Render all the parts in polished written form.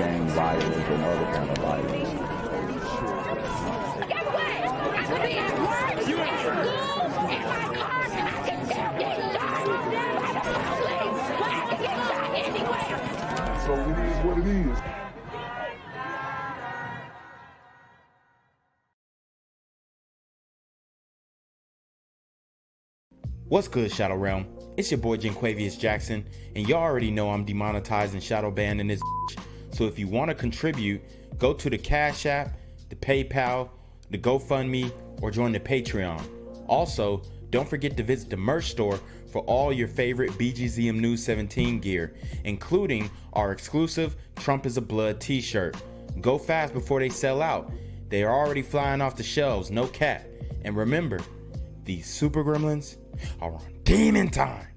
gang violence and other kind of violence. Get away! I could be at work, in school, in my car, and I can still get shot by the police. I can get shot anywhere. So it is what it is. What's good, Shadow Realm? It's your boy Jenquavius Jackson, and y'all already know I'm demonetized and shadow banned in this bitch. So if you want to contribute, go to the Cash App, the PayPal, the GoFundMe, or join the Patreon. Also, don't forget to visit the merch store for all your favorite BGZM News 17 gear, including our exclusive Trump is a Blood t-shirt. Go fast before they sell out. They are already flying off the shelves, no cap. And remember, these super gremlins are on demon time.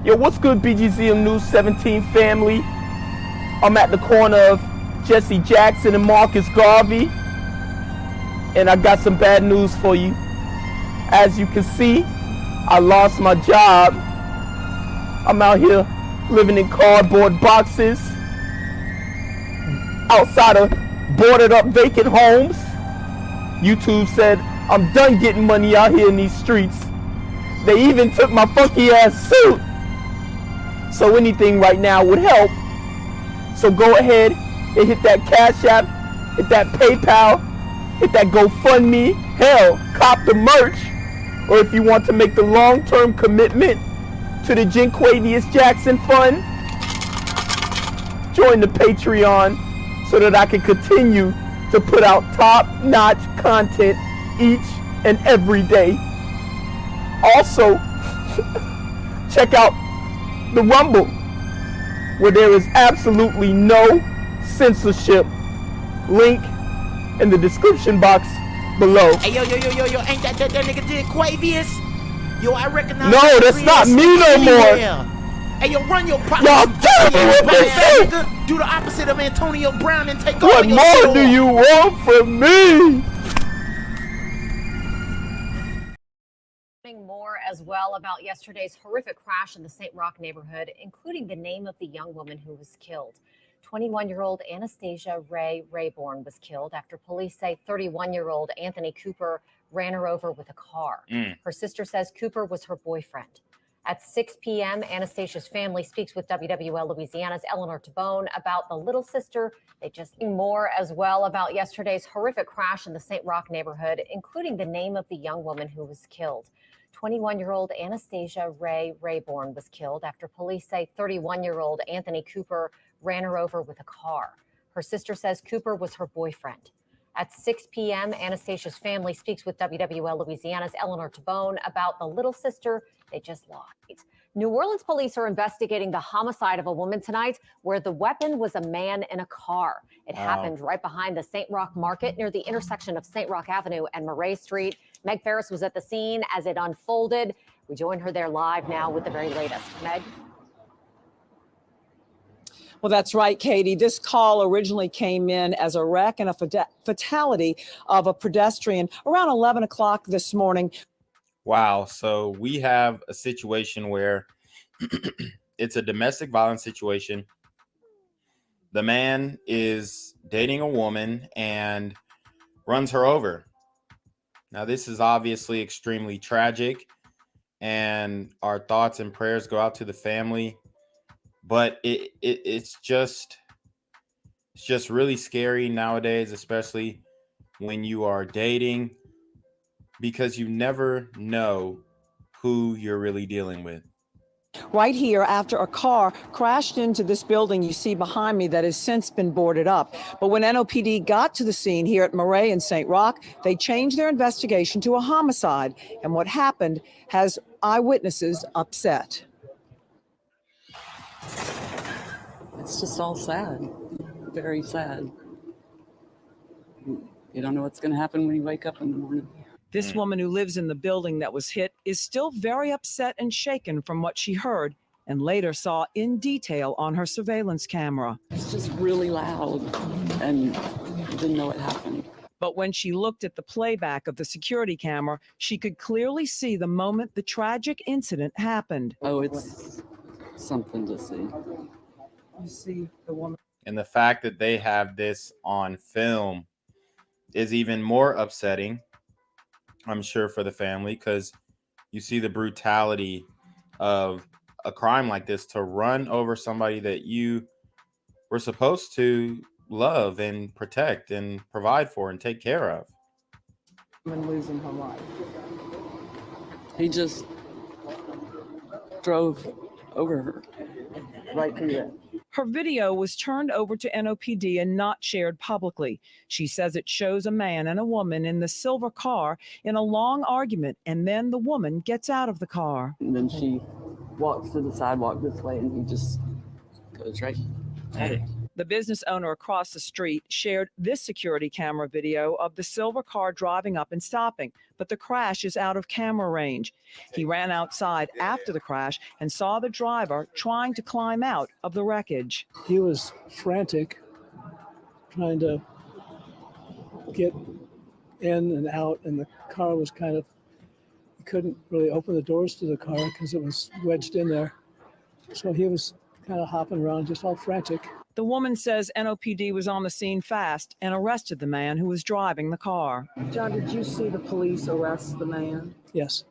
Yo, what's good, BGZM News 17 family? I'm at the corner of Jesse Jackson and Marcus Garvey, and I got some bad news for you. As you can see, I lost my job. I'm out here living in cardboard boxes outside of boarded up vacant homes. YouTube said I'm done getting money out here in these streets. They even took my funky ass suit. So anything right now would help. So go ahead and hit that Cash App, hit that PayPal, hit that GoFundMe. Hell, cop the merch. Or if you want to make the long-term commitment to the Jenquavius Jackson Fund, join the Patreon so that I can continue to put out top-notch content each and every day. Also, check out the Rumble, where there is absolutely no censorship. Link in the description box below. Hey, yo, ain't that nigga Jenquavius? Yo, I recognize. No, that's not me no more. Hey, yo, run your pocket. Y'all get me with this shit. Do the opposite of Antonio Brown and take over What your more store. do you want from me? More as well about yesterday's horrific crash in the St. Roch neighborhood, including the name of the young woman who was killed. 21-year-old Anastasia Ray Rayborn was killed after police say 31-year-old Anthony Cooper ran her over with a car. Her sister says Cooper was her boyfriend. At 6 p.m., Anastasia's family speaks with WWL Louisiana's Eleanor Tabone about the little sister. They just more as well about yesterday's horrific crash in the St. Roch neighborhood, including the name of the young woman who was killed. 21-year-old Anastasia Ray Rayborn was killed after police say 31-year-old Anthony Cooper ran her over with a car. Her sister says Cooper was her boyfriend. At 6 p.m., Anastasia's family speaks with WWL Louisiana's Eleanor Tabone about the little sister they just lost. New Orleans police are investigating the homicide of a woman tonight where the weapon was a man in a car. It happened right behind the St. Roch Market near the intersection of St. Roch Avenue and Murray Street. Meg Ferris was at the scene as it unfolded. We join her there live now with the very latest. Meg? Well, that's right, Katie. This call originally came in as a wreck and a fatality of a pedestrian around 11 o'clock this morning. Wow, so we have a situation where it's a domestic violence situation. The man is dating a woman and runs her over. Now, this is obviously extremely tragic, and our thoughts and prayers go out to the family. But it's just really scary nowadays, especially when you are dating, because you never know who you're really dealing with. Right here after a car crashed into this building you see behind me that has since been boarded up. But when NOPD got to the scene here at Murray and St. Roch, they changed their investigation to a homicide. And what happened has eyewitnesses upset. It's just all sad, very sad. You don't know what's going to happen when you wake up in the morning. This woman who lives in the building that was hit is still very upset and shaken from what she heard and later saw in detail on her surveillance camera. It's just really loud and didn't know what happened. But when she looked at the playback of the security camera, she could clearly see the moment the tragic incident happened. Oh, it's something to see. You see the woman. And the fact that they have this on film is even more upsetting, I'm sure, for the family, because you see the brutality of a crime like this, to run over somebody that you were supposed to love and protect and provide for and take care of. And losing her life. He just drove over her right through that. Her video was turned over to NOPD and not shared publicly. She says it shows a man and a woman in the silver car in a long argument, and then the woman gets out of the car. And then she walks to the sidewalk this way, and he just goes right at it. The business owner across the street shared this security camera video of the silver car driving up and stopping, but the crash is out of camera range. He ran outside after the crash and saw the driver trying to climb out of the wreckage. He was frantic, trying to get in and out, and the car was kind of, he couldn't really open the doors to the car because it was wedged in there. So he was kind of hopping around, just all frantic. The woman says NOPD was on the scene fast and arrested the man who was driving the car. John, did you see the police arrest the man? Yes.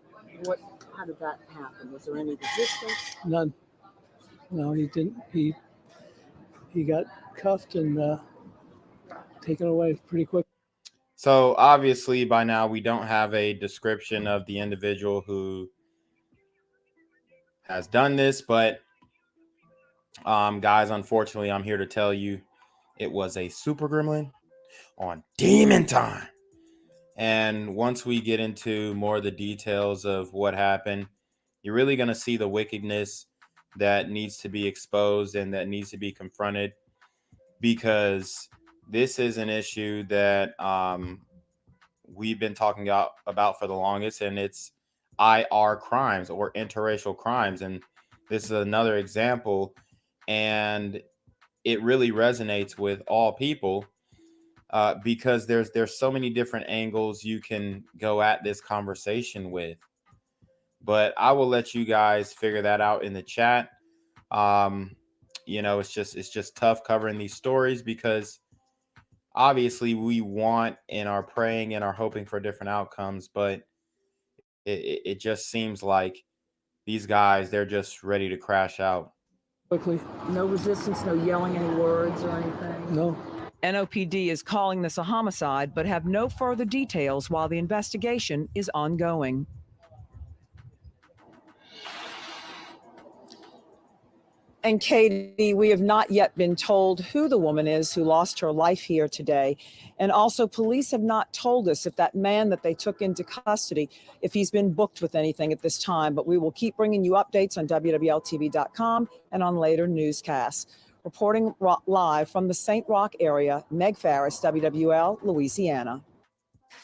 How did that happen? Was there any resistance? None. No, he didn't. He got cuffed and taken away pretty quick. So obviously by now we don't have a description of the individual who has done this, but guys, unfortunately, I'm here to tell you it was a super gremlin on Demon Time. And once we get into more of the details of what happened, you're really going to see the wickedness that needs to be exposed and that needs to be confronted, because this is an issue that we've been talking about for the longest, and it's IR crimes, or interracial crimes. And this is another example. And it really resonates with all people because there's so many different angles you can go at this conversation with. But I will let you guys figure that out in the chat. It's just tough covering these stories because obviously we want and are praying and are hoping for different outcomes, but it just seems like these guys, they're just ready to crash out. Quickly. No resistance, no yelling any words or anything? No. NOPD is calling this a homicide, but have no further details while the investigation is ongoing. And Katie, we have not yet been told who the woman is who lost her life here today. And also, police have not told us if that man that they took into custody, if he's been booked with anything at this time. But we will keep bringing you updates on WWLTV.com and on later newscasts. Reporting live from the St. Rock area, Meg Farris, WWL, Louisiana.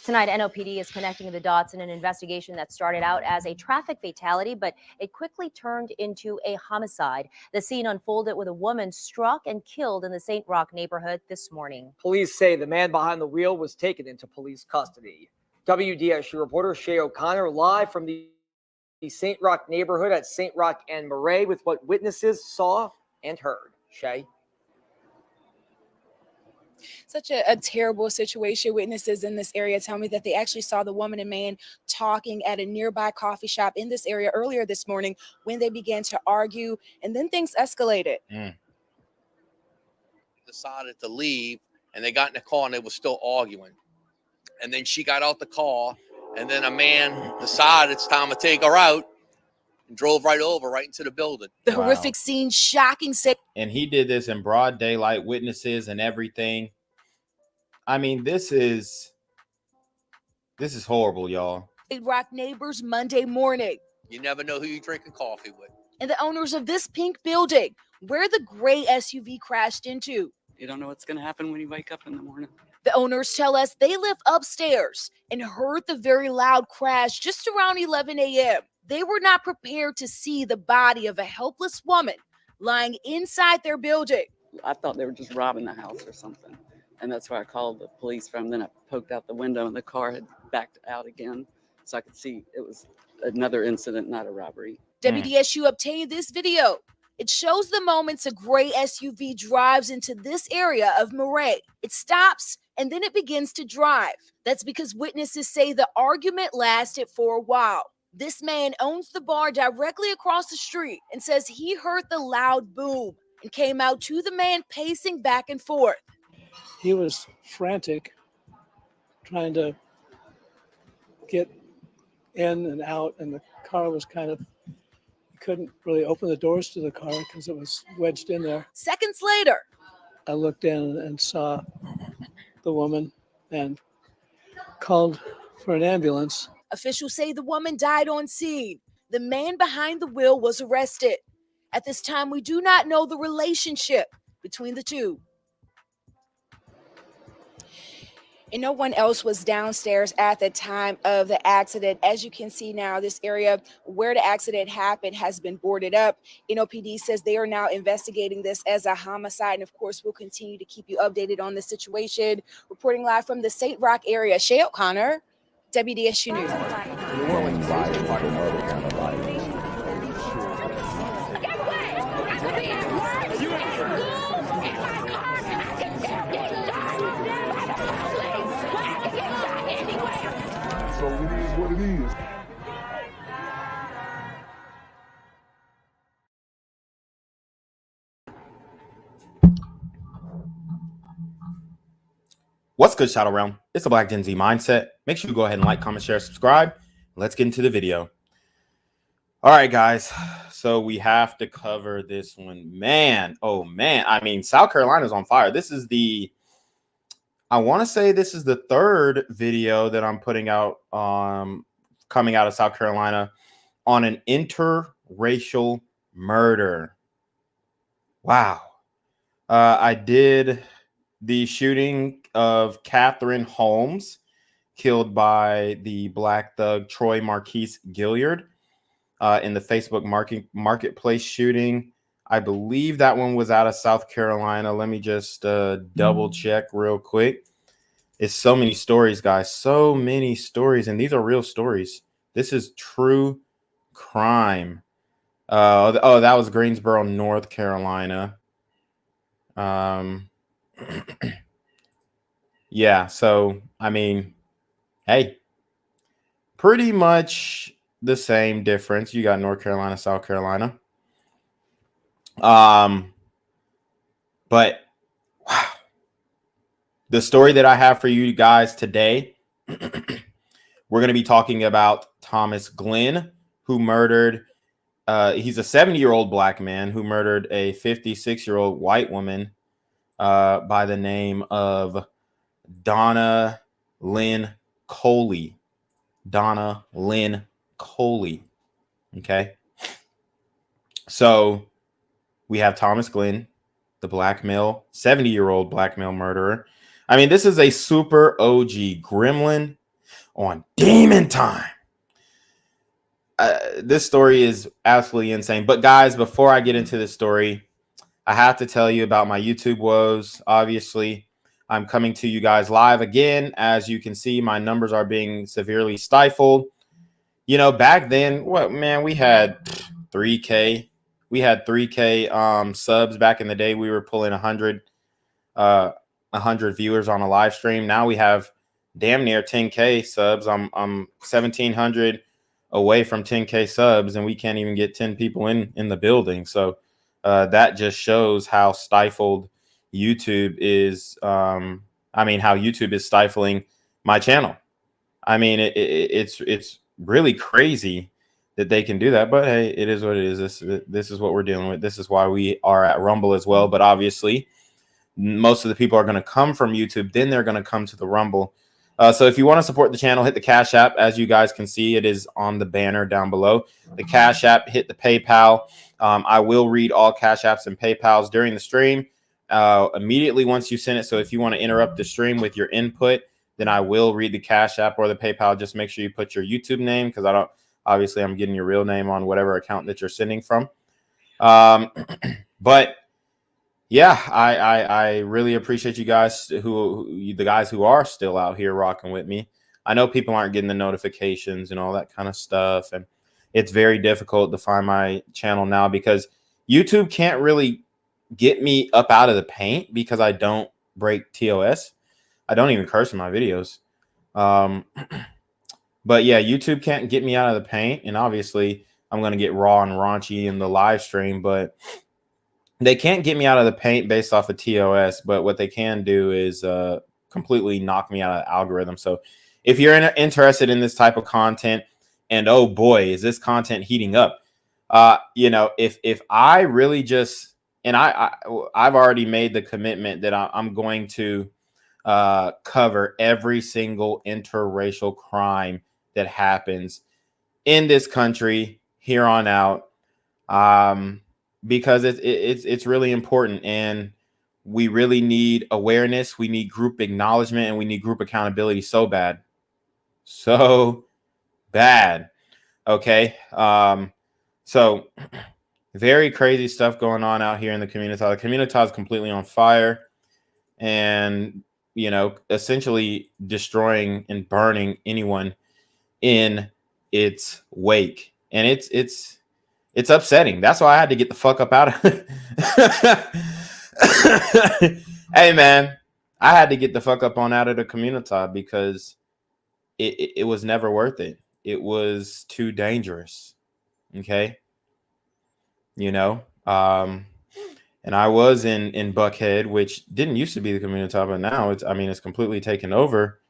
Tonight, NOPD is connecting the dots in an investigation that started out as a traffic fatality, but it quickly turned into a homicide. The scene unfolded with a woman struck and killed in the St. Rock neighborhood this morning. Police say the man behind the wheel was taken into police custody. WDSU reporter Shay O'Connor live from the St. Rock neighborhood at St. Rock and Murray with what witnesses saw and heard. Shay? Such a terrible situation. Witnesses in this area tell me that they actually saw the woman and man talking at a nearby coffee shop in this area earlier this morning when they began to argue, and then things escalated. Decided to leave, and they got in the car and they were still arguing. And then she got out the car, and then a man decided it's time to take her out and drove right into the building. The horrific scene, shocking. And he did this in broad daylight, witnesses and everything. I mean, this is horrible, y'all. St. Rock neighbors Monday morning. You never know who you're drinking coffee with. And the owners of this pink building, where the gray SUV crashed into. You don't know what's going to happen when you wake up in the morning. The owners tell us they live upstairs and heard the very loud crash just around 11 a.m. They were not prepared to see the body of a helpless woman lying inside their building. I thought they were just robbing the house or something. And that's why I called the police from. Then I poked out the window and the car had backed out again. So I could see it was another incident, not a robbery. WDSU obtained this video. It shows the moments a gray SUV drives into this area of Murray. It stops and then it begins to drive. That's because witnesses say the argument lasted for a while. This man owns the bar directly across the street and says he heard the loud boom and came out to the man pacing back and forth. He was frantic, trying to get in and out, and the car was kind of, he couldn't really open the doors to the car because it was wedged in there. Seconds later, I looked in and saw the woman and called for an ambulance. officials say the woman died on scene. The man behind the wheel was arrested. At this time, we do not know the relationship between the two. And no one else was downstairs at the time of the accident. As you can see now, this area where the accident happened has been boarded up. NOPD says they are now investigating this as a homicide. And of course, we'll continue to keep you updated on the situation. Reporting live from the St. Rock area, Shay O'Connor, WDSU News. So it is what it is. What's good, Shadow Realm? It's the Black Gen Z Mindset. Make sure you go ahead and like, comment, share, subscribe. Let's get into the video. All right, guys. So we have to cover this one. Man, oh man. I mean, South Carolina's on fire. This is the, I want to say this is the third video that I'm putting out coming out of South Carolina on an interracial murder. Wow. I did the shooting of Catherine Holmes, killed by the black thug Troy Marquise Gilliard in the Facebook marketplace shooting. I believe that one was out of South Carolina. Let me just double check real quick. It's so many stories, guys. So many stories. And these are real stories. This is true crime. Oh, that was Greensboro, North Carolina. Yeah, so I mean, hey, pretty much the same difference. You got North Carolina, South Carolina. But wow, the story that I have for you guys today, we're going to be talking about Thomas Glenn, who murdered. He's a 70-year-old black man who murdered a 56-year-old white woman by the name of Donna Lynn Coley. Donna Lynn Coley. Okay. So we have Thomas Glenn, the black male, 70-year-old black male murderer. I mean, this is a super OG gremlin on Demon Time. This story is absolutely insane. But guys, before I get into this story, I have to tell you about my YouTube woes. Obviously, I'm coming to you guys live again. As you can see, my numbers are being severely stifled. You know, back then, what, man, we had 3K. We had 3K subs back in the day. We were pulling 100 viewers on a live stream. Now we have damn near 10K subs. I'm 1,700 away from 10K subs, and we can't even get 10 people in the building. So that just shows how stifled YouTube is. I mean, how YouTube is stifling my channel. I mean, it's really crazy that they can do that, but hey, it is what it is. This is what we're dealing with. This is why we are at Rumble as well. But obviously, most of the people are going to come from YouTube. Then they're going to come to the Rumble. So if you want to support the channel, hit the Cash App. As you guys can see, it is on the banner down below. The Cash App, hit the PayPal. I will read all Cash Apps and PayPals during the stream immediately once you send it. So if you want to interrupt the stream with your input, then I will read the Cash App or the PayPal. Just make sure you put your YouTube name, because I don't, obviously I'm getting your real name on whatever account that you're sending from. But yeah, I really appreciate you guys the guys who are still out here rocking with me. I know people aren't getting the notifications and all that kind of stuff, and it's very difficult to find my channel now because YouTube can't really get me up out of the paint because I don't break TOS. I don't even curse in my videos. But yeah, YouTube can't get me out of the paint. And obviously I'm going to get raw and raunchy in the live stream, but they can't get me out of the paint based off of TOS. But what they can do is completely knock me out of the algorithm. So if you're interested in this type of content, and oh boy, is this content heating up. You know, if I really just, and I've already made the commitment that I'm going to cover every single interracial crime that happens in this country here on out, because it's really important, and we really need awareness. We need group acknowledgement, and we need group accountability so bad. Okay. So very crazy stuff going on out here in the community. The community is completely on fire, and, you know, essentially destroying and burning anyone in its wake. And it's upsetting. That's why I had to get the fuck up out of Hey man, I had to get the fuck up on out of the community because it was never worth it. It was too dangerous. Okay. You know, and I was in Buckhead, which didn't used to be the community, but now it's completely taken over.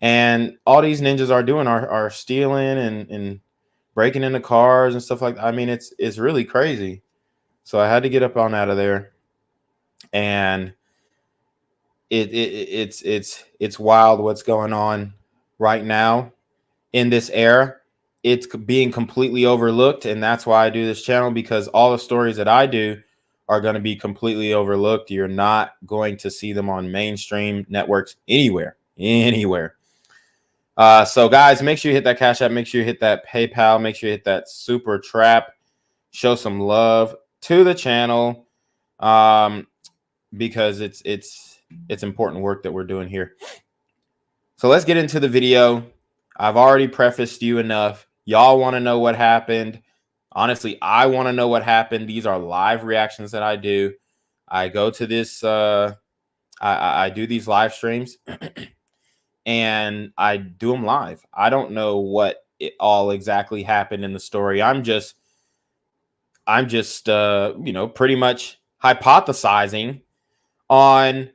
And all these ninjas are doing are stealing and breaking into cars and stuff like that. I mean, it's really crazy. So I had to get up on out of there, and it's wild what's going on right now in this era. It's being completely overlooked, and that's why I do this channel, because all the stories that I do are going to be completely overlooked. You're not going to see them on mainstream networks anywhere. So guys, make sure you hit that Cash App, make sure you hit that PayPal, make sure you hit that Super Trap, show some love to the channel, because it's important work that we're doing here. So let's get into the video. I've already prefaced you enough. Y'all want to know what happened. Honestly, I want to know what happened. These are live reactions that I do. I go to this, I do these live streams and I do them live. I don't know what all exactly happened in the story. I'm just you know, pretty much hypothesizing on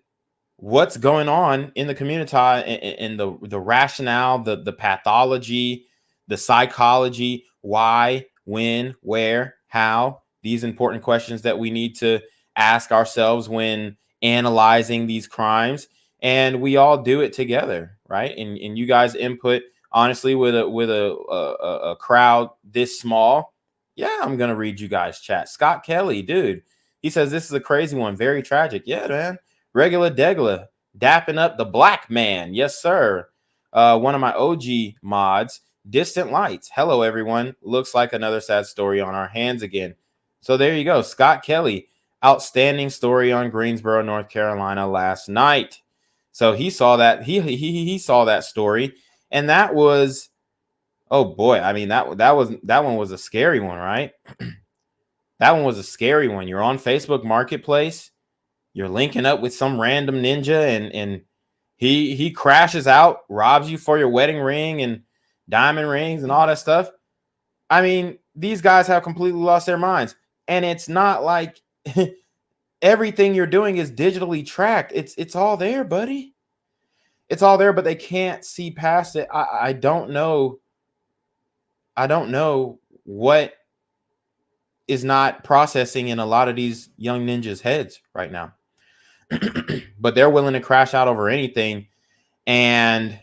what's going on in the community, and the rationale, the pathology, the psychology, why, when, where, how, these important questions that we need to ask ourselves when analyzing these crimes. And we all do it together, right? And you guys input, honestly, with a crowd this small. Yeah, I'm gonna read you guys chat. Scott Kelly, dude, he says this is a crazy one, very tragic. Yeah, man. Regular Degla, dapping up the black man. Yes, sir. One of my OG mods, Distant Lights. Hello, everyone. Looks like another sad story on our hands again. So there you go. Scott Kelly, outstanding story on Greensboro, North Carolina last night. So he saw that. He saw that story, and that was, oh boy. I mean, that one was a scary one, right? That one was a scary one. You're on Facebook Marketplace. You're linking up with some random ninja, and he crashes out, robs you for your wedding ring and diamond rings and all that stuff. I mean, these guys have completely lost their minds. And it's not like everything you're doing is digitally tracked. It's all there, buddy. It's all there, but they can't see past it. I don't know. I don't know what is not processing in a lot of these young ninjas' heads right now. But they're willing to crash out over anything. And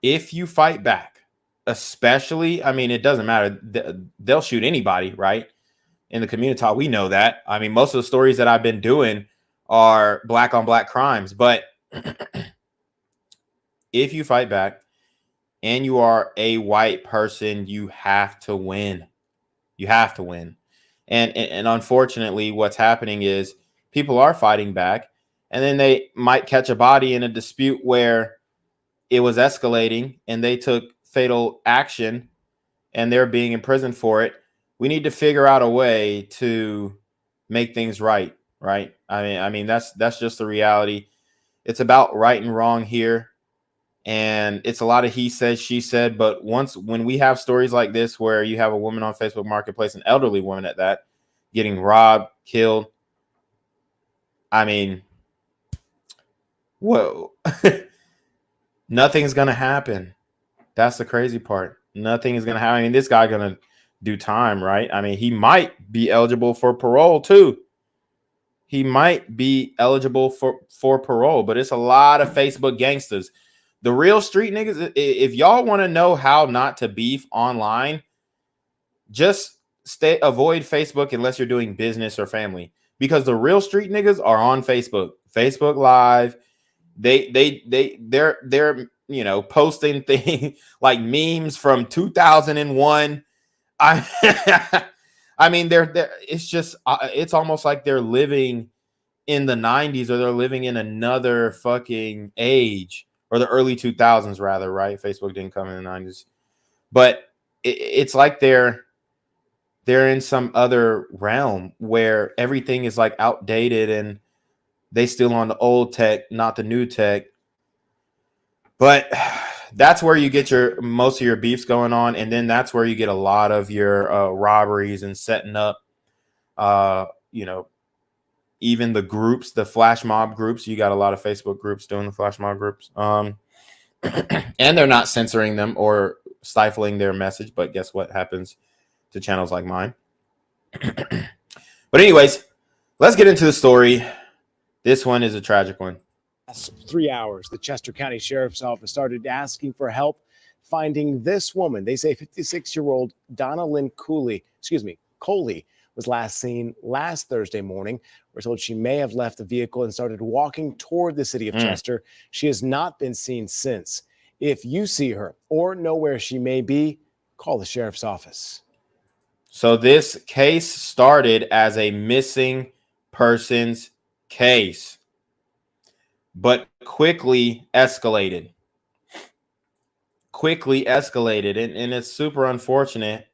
if you fight back, especially, I mean, it doesn't matter. They'll shoot anybody, right? In the community, we know that. I mean, most of the stories that I've been doing are black on black crimes. But if you fight back and you are a white person, you have to win. You have to win. And unfortunately, what's happening is people are fighting back, and then they might catch a body in a dispute where it was escalating and they took fatal action and they're being imprisoned for it. we need to figure out a way to make things right. Right. I mean, that's just the reality. It's about right and wrong here. And it's a lot of he said, she said. But when we have stories like this, where you have a woman on Facebook Marketplace, an elderly woman at that, getting robbed, killed. I mean, whoa, nothing's going to happen. That's the crazy part. Nothing is going to happen. I mean, this guy going to do time, right? I mean, he might be eligible for parole too. He might be eligible for parole, but it's a lot of Facebook gangsters. The real street niggas, if y'all want to know how not to beef online, just avoid Facebook unless you're doing business or family, because the real street niggas are on Facebook Live. They're posting things like memes from 2001. I mean, it's just it's almost like they're living in the 90s, or they're living in another fucking age, or the early 2000s rather, right? Facebook didn't come in the 90s, but it's like they're in some other realm where everything is like outdated and they still on the old tech, not the new tech. But that's where you get most of your beefs going on. And then that's where you get a lot of your robberies and setting up, even the groups, the flash mob groups. You got a lot of Facebook groups doing the flash mob groups. And they're not censoring them or stifling their message. But guess what happens to channels like mine? But anyways, let's get into the story. This one is a tragic one. 3 hours, the Chester County Sheriff's Office started asking for help finding this woman. They say 56-year-old Donna Lynn Coley was last seen last Thursday morning. We're told she may have left the vehicle and started walking toward the city of Chester. She has not been seen since. If you see her or know where she may be, call the sheriff's office. So this case started as a missing persons case, but quickly escalated. And it's super unfortunate.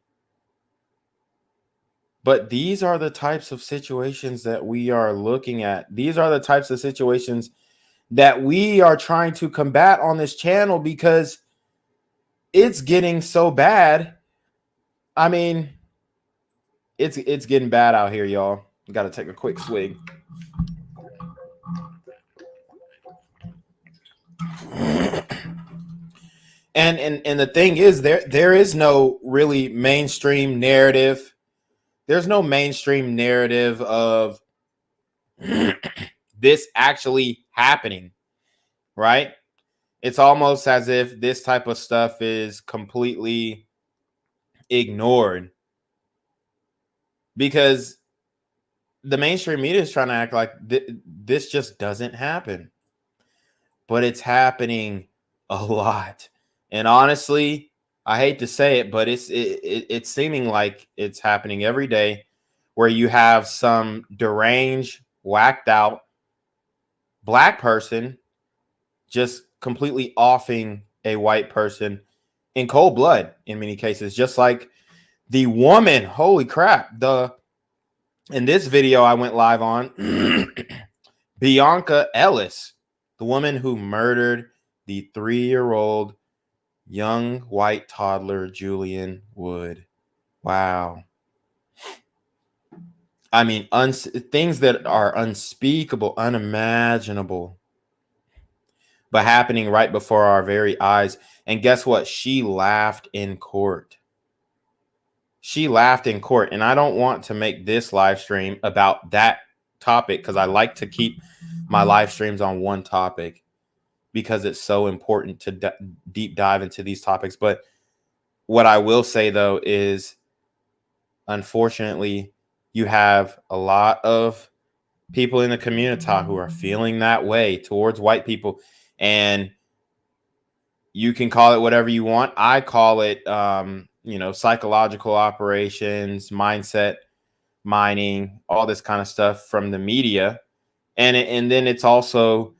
But these are the types of situations that we are looking at. These are the types of situations that we are trying to combat on this channel, because it's getting so bad. I mean, it's getting bad out here, y'all. Got to take a quick swig. And the thing is, there is no really mainstream narrative. There's no mainstream narrative of this actually happening, right? It's almost as if this type of stuff is completely ignored, because the mainstream media is trying to act like this just doesn't happen. But it's happening a lot. And honestly, I hate to say it, but it's seeming like it's happening every day, where you have some deranged, whacked out black person just completely offing a white person in cold blood in many cases, just like the woman. Holy crap. In this video I went live on, Bianca Ellis, the woman who murdered the 3-year-old young white toddler Julian Wood. Wow. I mean, things that are unspeakable, unimaginable, but happening right before our very eyes. And guess what? She laughed in court. She laughed in court. And I don't want to make this live stream about that topic, because I like to keep my live streams on one topic, because it's so important to deep dive into these topics. But what I will say, though, is unfortunately, you have a lot of people in the community who are feeling that way towards white people. And you can call it whatever you want. I call it, psychological operations, mindset mining, all this kind of stuff from the media. And then it's also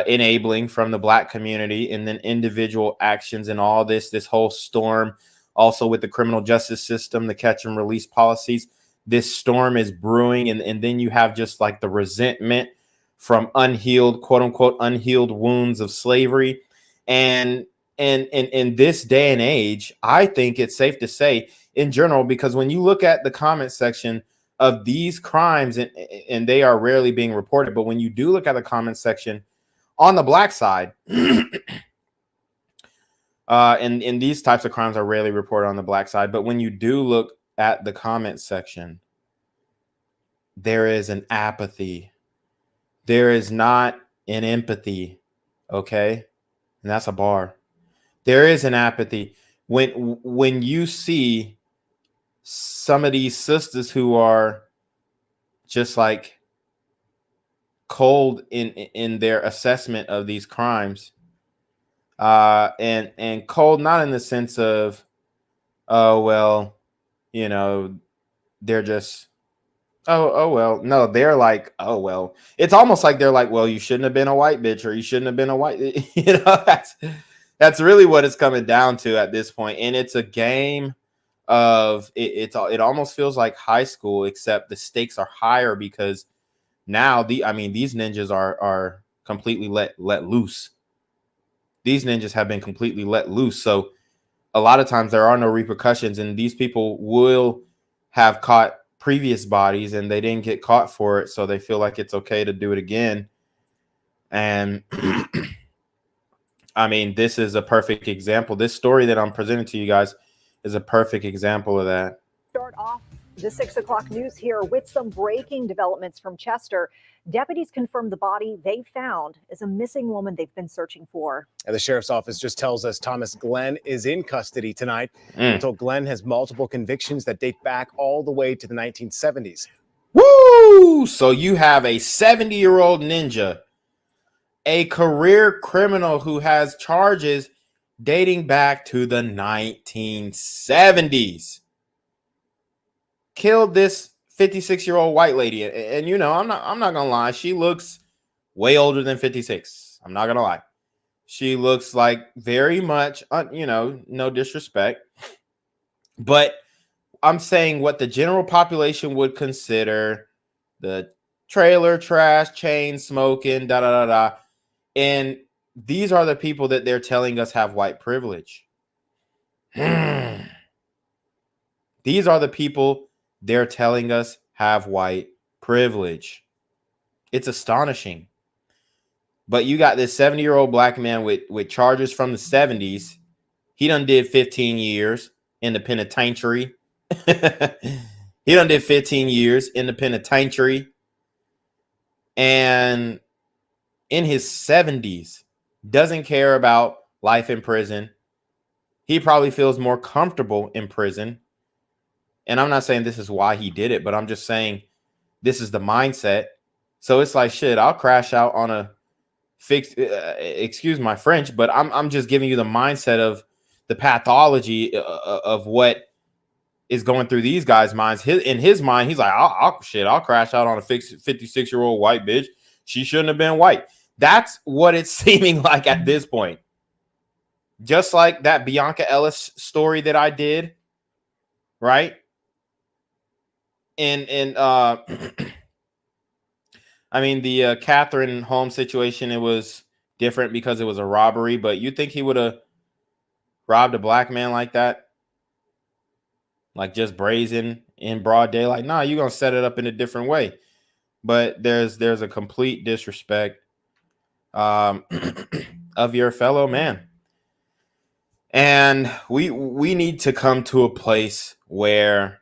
enabling from the black community, and then individual actions and all this whole storm Also with the criminal justice system, the catch and release policies, this storm is brewing. And then you have just like the resentment from unhealed, quote unquote, unhealed wounds of slavery. And in this day and age, I think it's safe to say in general, because when you look at the comment section of these crimes, and they are rarely being reported, but when you do look at the comment section on the black side, and these types of crimes are rarely reported on the black side, but when you do look at the comment section, there is an apathy. There is not an empathy, okay? And that's a bar. There is an apathy. When you see some of these sisters who are just like cold in their assessment of these crimes, and cold not in the sense of, oh well, you know, they're just oh well. No, they're like, oh well. It's almost like they're like, well, you shouldn't have been a white bitch, or you shouldn't have been a white, you know. That's really what it's coming down to at this point. And it's a game of it almost feels like high school, except the stakes are higher because now these ninjas are completely let loose. These ninjas have been completely let loose. So a lot of times there are no repercussions, and these people will have caught previous bodies and they didn't get caught for it, so they feel like it's okay to do it again. And I mean, this is a perfect example. This story that I'm presenting to you guys is a perfect example of that. Start off the 6 o'clock news here with some breaking developments from Chester. Deputies confirmed the body they found is a missing woman they've been searching for. And the sheriff's office just tells us Thomas Glenn is in custody tonight. We're told Glenn has multiple convictions that date back all the way to the 1970s. Woo! So you have a 70-year-old ninja, a career criminal who has charges dating back to the 1970s. Killed this 56-year-old white lady. And you know, I'm not gonna lie, she looks way older than 56. I'm not gonna lie. She looks like very much, you know, no disrespect, but I'm saying what the general population would consider the trailer trash, chain smoking, da da da da. And these are the people that they're telling us have white privilege. These are the people they're telling us have white privilege. It's astonishing. But you got this 70-year-old black man with charges from the 70s. He done did 15 years in the penitentiary. He done did 15 years in the penitentiary. And in his 70s, doesn't care about life in prison. He probably feels more comfortable in prison. And I'm not saying this is why he did it, but I'm just saying this is the mindset. So it's like, shit, I'll crash out on a fixed, excuse my French, but I'm just giving you the mindset of the pathology of what is going through these guys' minds. In his mind, he's like, I'll crash out on a 56-year-old white bitch. She shouldn't have been white. That's what it's seeming like at this point. Just like that Bianca Ellis story that I did, right? And I mean, the Catherine Holmes situation, it was different because it was a robbery, but you think he would have robbed a black man like that? Like just brazen in broad daylight? Nah, you're going to set it up in a different way. But there's a complete disrespect of your fellow man. And we need to come to a place where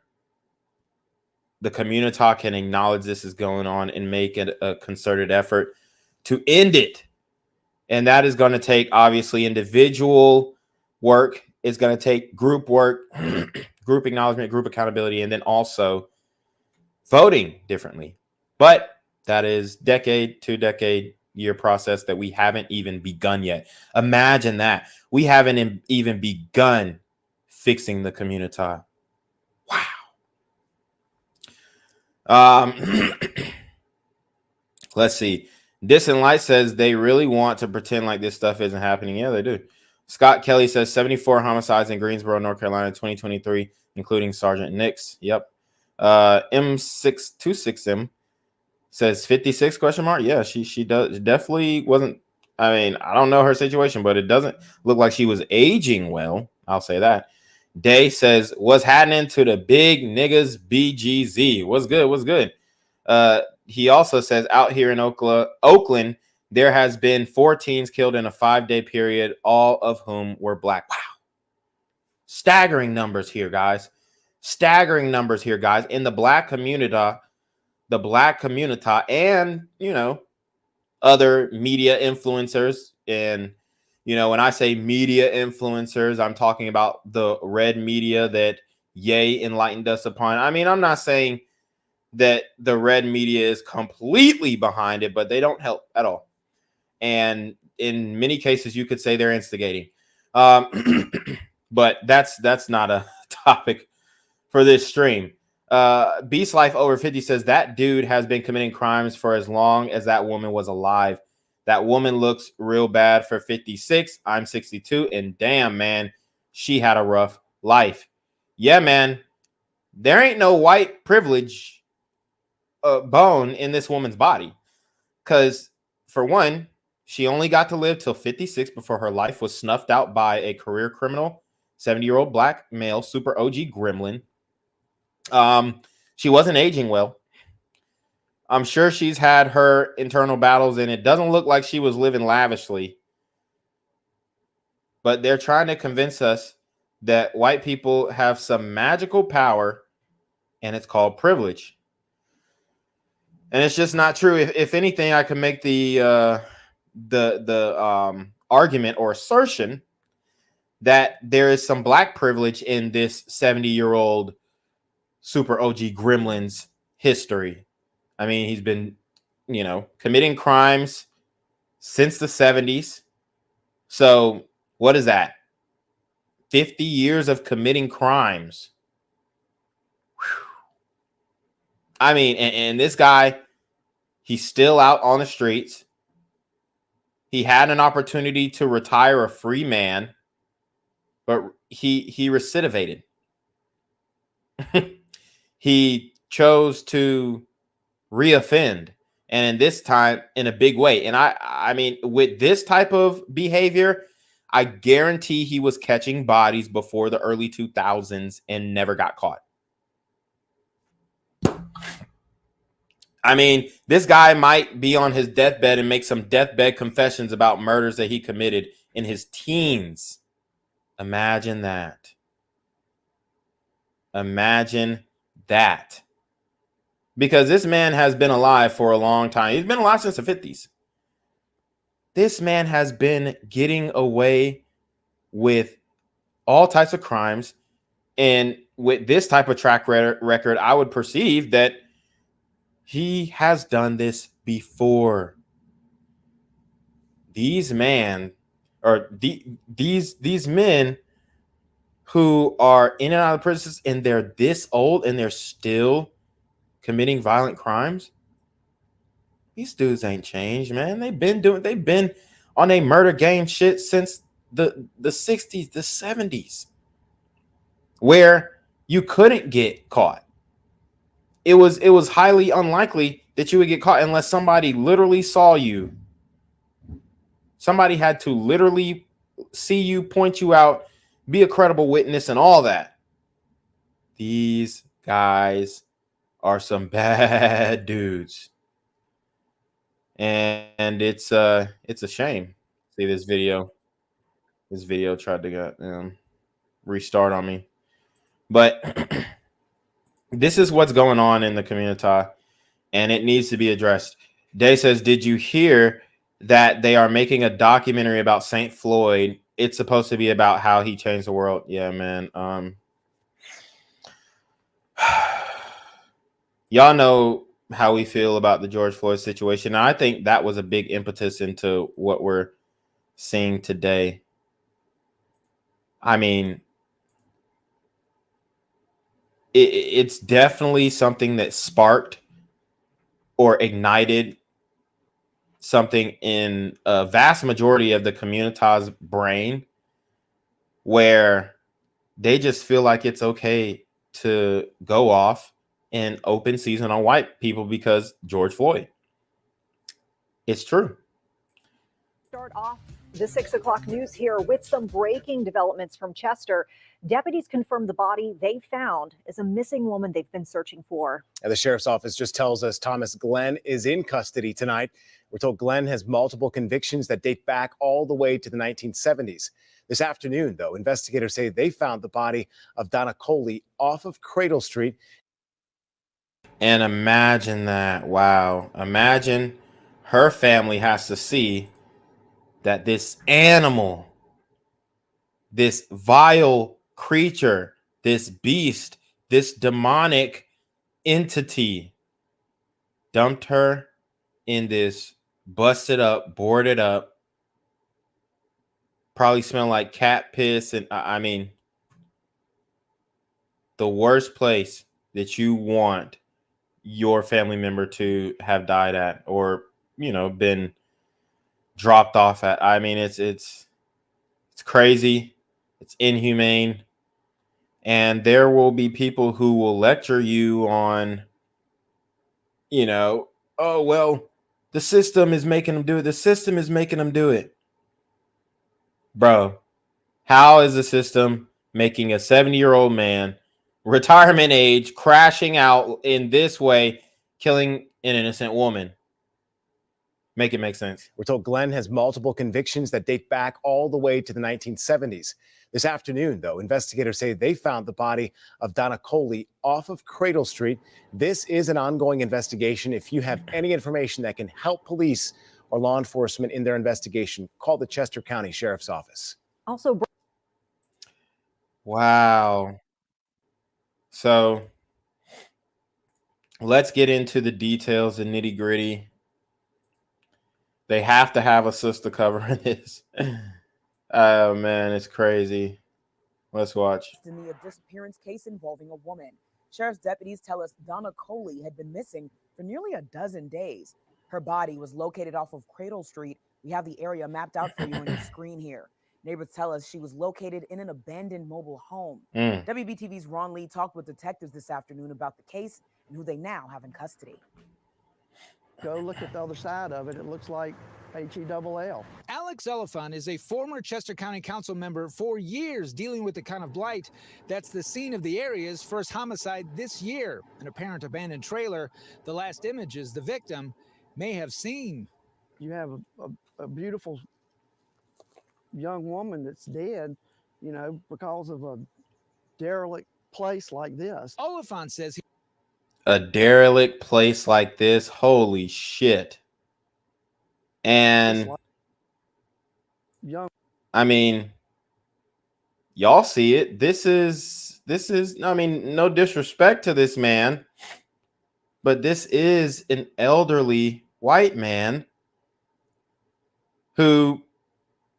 the community can acknowledge this is going on and make it a concerted effort to end it. And that is going to take, obviously, individual work. It's going to take group work, group acknowledgement, group accountability, and then also voting differently. But that is decade, 2 decade year process that we haven't even begun yet. Imagine that. We haven't even begun fixing the community. Let's see. Distant Light says they really want to pretend like this stuff isn't happening. Yeah, they do. Scott Kelly says 74 homicides in Greensboro, North Carolina, 2023, including Sergeant Nix. Yep. M626M says 56 question mark. Yeah, she does definitely wasn't. I mean, I don't know her situation, but it doesn't look like she was aging well. I'll say that. Day says, what's happening to the big niggas BGZ? What's good? What's good? He also says out here in Oakland, there has been 4 teens killed in a 5-day period, all of whom were black. Wow. Staggering numbers here, guys. Staggering numbers here, guys. In the black community, and, you know, other media influencers. And, you know, when I say media influencers, I'm talking about the red media that Ye enlightened us upon. I mean, I'm not saying that the red media is completely behind it, but they don't help at all. And in many cases, you could say they're instigating. But that's not a topic for this stream. Beast Life over 50 says that dude has been committing crimes for as long as that woman was alive. That woman looks real bad for 56. I'm 62, and damn, man, she had a rough life. Yeah, man, there ain't no white privilege bone in this woman's body. Because, for one, she only got to live till 56 before her life was snuffed out by a career criminal, 70-year-old black male, super OG gremlin. She wasn't aging well. I'm sure she's had her internal battles, and it doesn't look like she was living lavishly. But they're trying to convince us that white people have some magical power, and it's called privilege. And it's just not true. If anything, I can make the argument or assertion that there is some black privilege in this 70-year-old super OG gremlin's history. I mean, he's been, you know, committing crimes since the 70s. So what is that? 50 years of committing crimes. Whew. I mean, and this guy, he's still out on the streets. He had an opportunity to retire a free man, but he recidivated. He chose to reoffend, and in this time in a big way. And I mean, with this type of behavior, I guarantee he was catching bodies before the early 2000s and never got caught. I mean, this guy might be on his deathbed and make some deathbed confessions about murders that he committed in his teens. Imagine that. Imagine that. Because this man has been alive for a long time. He's been alive since the 50s. This man has been getting away with all types of crimes. And with this type of track record, I would perceive that he has done this before. These men who are in and out of prisons and they're this old and they're still committing violent crimes. These dudes ain't changed, man. They've been on a murder game shit since the 60s, the 70s, where you couldn't get caught. It was highly unlikely that you would get caught unless somebody literally saw you. Somebody had to literally see you, point you out, be a credible witness, and all that. These guys are some bad dudes. And it's a shame. See this video. This video tried to get restart on me. But this is what's going on in the community, and it needs to be addressed. Day says, did you hear that they are making a documentary about St. Floyd? It's supposed to be about how he changed the world. Yeah, man. Y'all know how we feel about the George Floyd situation. And I think that was a big impetus into what we're seeing today. I mean, it's definitely something that sparked or ignited something in a vast majority of the community's brain where they just feel like it's okay to go off in open season on white people because George Floyd. It's true. Start off the 6 o'clock news here with some breaking developments from Chester. Deputies confirmed the body they found is a missing woman they've been searching for. And the sheriff's office just tells us Thomas Glenn is in custody tonight. We're told Glenn has multiple convictions that date back all the way to the 1970s. This afternoon, though, investigators say they found the body of Donna Coley off of Cradle Street. And imagine that. Wow. Imagine her family has to see that this animal, this vile creature, this beast, this demonic entity dumped her in this busted up, boarded up, probably smell like cat piss. And I mean, the worst place that you want your family member to have died at, or, you know, been dropped off at. I mean, it's crazy. It's inhumane. And there will be people who will lecture you on, you know, oh, well, the system is making them do it. The system is making them do it. Bro, how is the system making a 70-year-old man, retirement age, crashing out in this way, killing an innocent woman? Make it make sense. We're told Glenn has multiple convictions that date back all the way to the 1970s. This afternoon, though, investigators say they found the body of Donna Coley off of Cradle Street. This is an ongoing investigation. If you have any information that can help police or law enforcement in their investigation, call the Chester County Sheriff's Office. Also, wow. So let's get into the details, the nitty gritty. They have to have a sister covering this. Oh, man, it's crazy. Let's watch. In the disappearance case involving a woman, sheriff's deputies tell us Donna Coley had been missing for nearly a dozen days. Her body was located off of Cradle Street. We have the area mapped out for you on your screen here. Neighbors tell us she was located in an abandoned mobile home. WBTV's Ron Lee talked with detectives this afternoon about the case and who they now have in custody. Go look at the other side of it. It looks like H-E-double-L. Alex Elephant is a former Chester County Council member for years dealing with the kind of blight that's the scene of the area's first homicide this year. An apparent abandoned trailer. The last images the victim may have seen. You have a beautiful young woman that's dead, you know, because of a derelict place like this. Oliphant says a derelict place like this, holy shit. And I mean, y'all see it. This is, I mean, no disrespect to this man, but this is an elderly white man who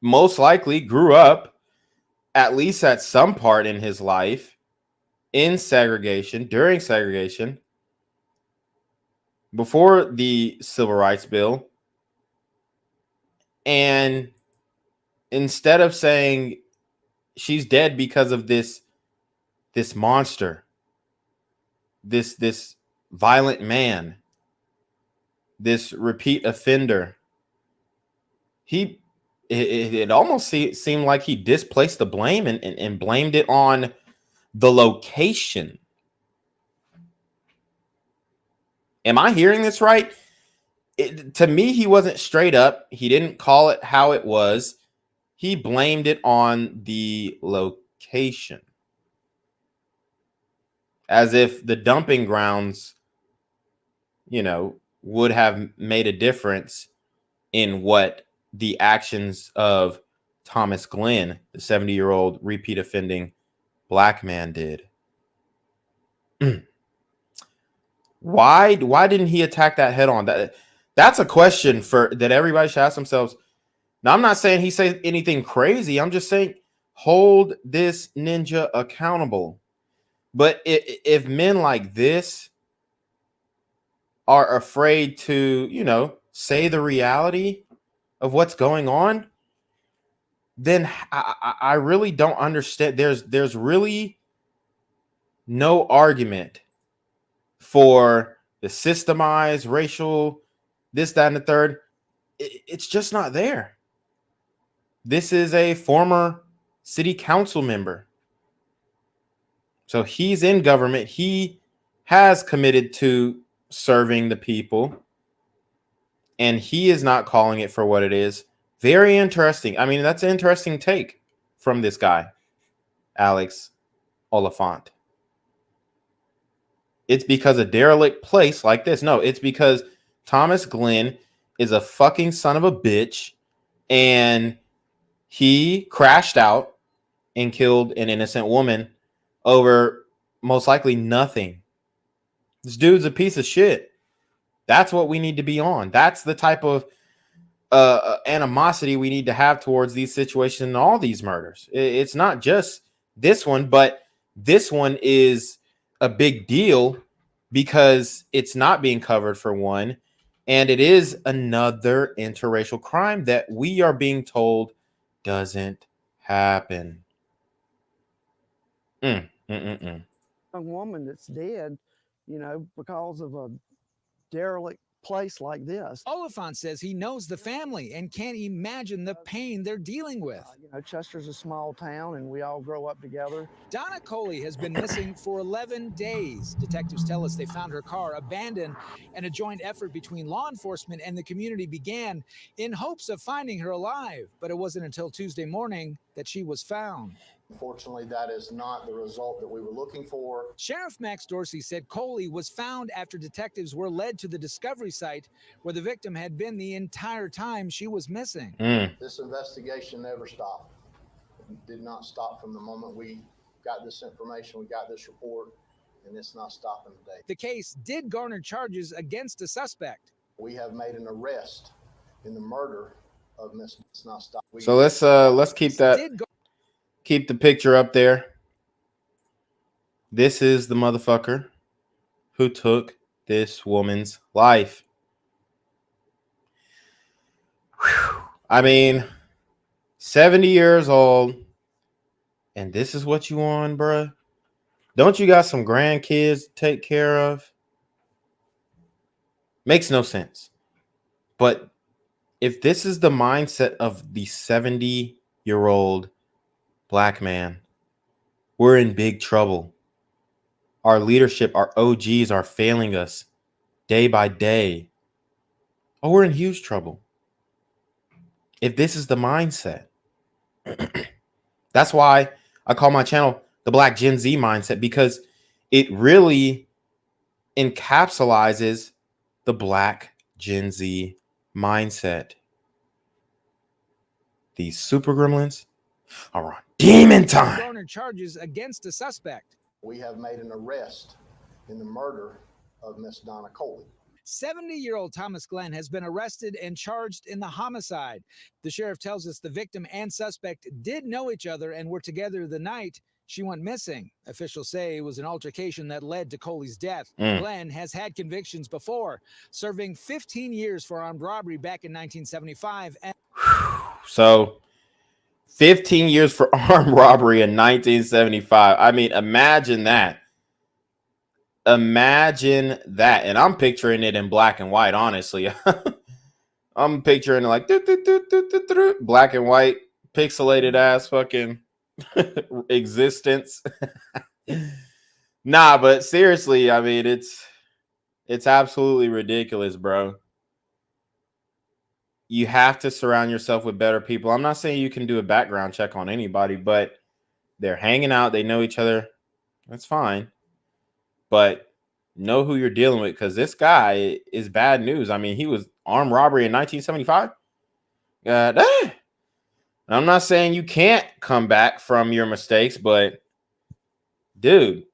most likely grew up, at least at some part in his life, in segregation, during segregation, before the Civil Rights Bill. And instead of saying she's dead because of this monster, this violent man, this repeat offender, it almost seemed like he displaced the blame and blamed it on the location. Am I hearing this right? To me, he wasn't straight up. He didn't call it how it was. He blamed it on the location. As if the dumping grounds, you know, would have made a difference in what the actions of Thomas Glenn, the 70-year-old repeat offending black man, did. Why didn't he attack that head on? That's a question that everybody should ask themselves. Now, I'm not saying he said anything crazy. I'm just saying hold this ninja accountable. But if men like this are afraid to, you know, say the reality of what's going on, then I really don't understand. There's really no argument for the systemized racial this, that, and the third. It's just not there. This is a former city council member. So he's in government. He has committed to serving the people. And he is not calling it for what it is. Very interesting. I mean, that's an interesting take from this guy, Alex Oliphant. It's because a derelict place like this. No, it's because Thomas Glenn is a fucking son of a bitch, and he crashed out and killed an innocent woman over most likely nothing. This dude's a piece of shit. That's what we need to be on. That's the type of animosity we need to have towards these situations and all these murders. It's not just this one, but this one is a big deal because it's not being covered, for one, and it is another interracial crime that we are being told doesn't happen. Young woman that's dead, you know, because of a derelict place like this. Oliphant says he knows the family and can't imagine the pain they're dealing with. You know, Chester's a small town and we all grow up together. Donna Coley has been missing for 11 days. Detectives tell us they found her car abandoned, and a joint effort between law enforcement and the community began in hopes of finding her alive. But it wasn't until Tuesday morning that she was found. Unfortunately, that is not the result that we were looking for. Sheriff Max Dorsey said Coley was found after detectives were led to the discovery site where the victim had been the entire time she was missing. This investigation never stopped. It did not stop from the moment we got this information, we got this report, and it's not stopping today. The case did garner charges against a suspect. We have made an arrest in the murder of Miss Not Stop. So let's keep the picture up there. This is the motherfucker who took this woman's life. Whew. I mean, 70 years old, and this is what you on, bruh? Don't you got some grandkids to take care of? Makes no sense. But if this is the mindset of the 70-year-old Black man, we're in big trouble. Our leadership, our OGs are failing us day by day. Oh, we're in huge trouble. If this is the mindset. That's why I call my channel the Black Gen Z mindset, because it really encapsulates the Black Gen Z mindset. These super gremlins are on demon time. Garner charges against a suspect. We have made an arrest in the murder of Miss Donna Coley. 70-year-old Thomas Glenn has been arrested and charged in the homicide. The sheriff tells us the victim and suspect did know each other and were together the night she went missing. Officials say it was an altercation that led to Coley's death. Glenn has had convictions before, serving 15 years for armed robbery back in 1975. So 15 years for armed robbery in 1975. I mean, imagine that. Imagine that. And I'm picturing it in black and white, honestly. I'm picturing it like black and white, pixelated ass fucking existence. Nah, but seriously, I mean, it's absolutely ridiculous, bro. You have to surround yourself with better people. I'm not saying you can do a background check on anybody, but they're hanging out. They know each other. That's fine. But know who you're dealing with, because this guy is bad news. I mean, he was armed robbery in 1975. I'm not saying you can't come back from your mistakes, but dude,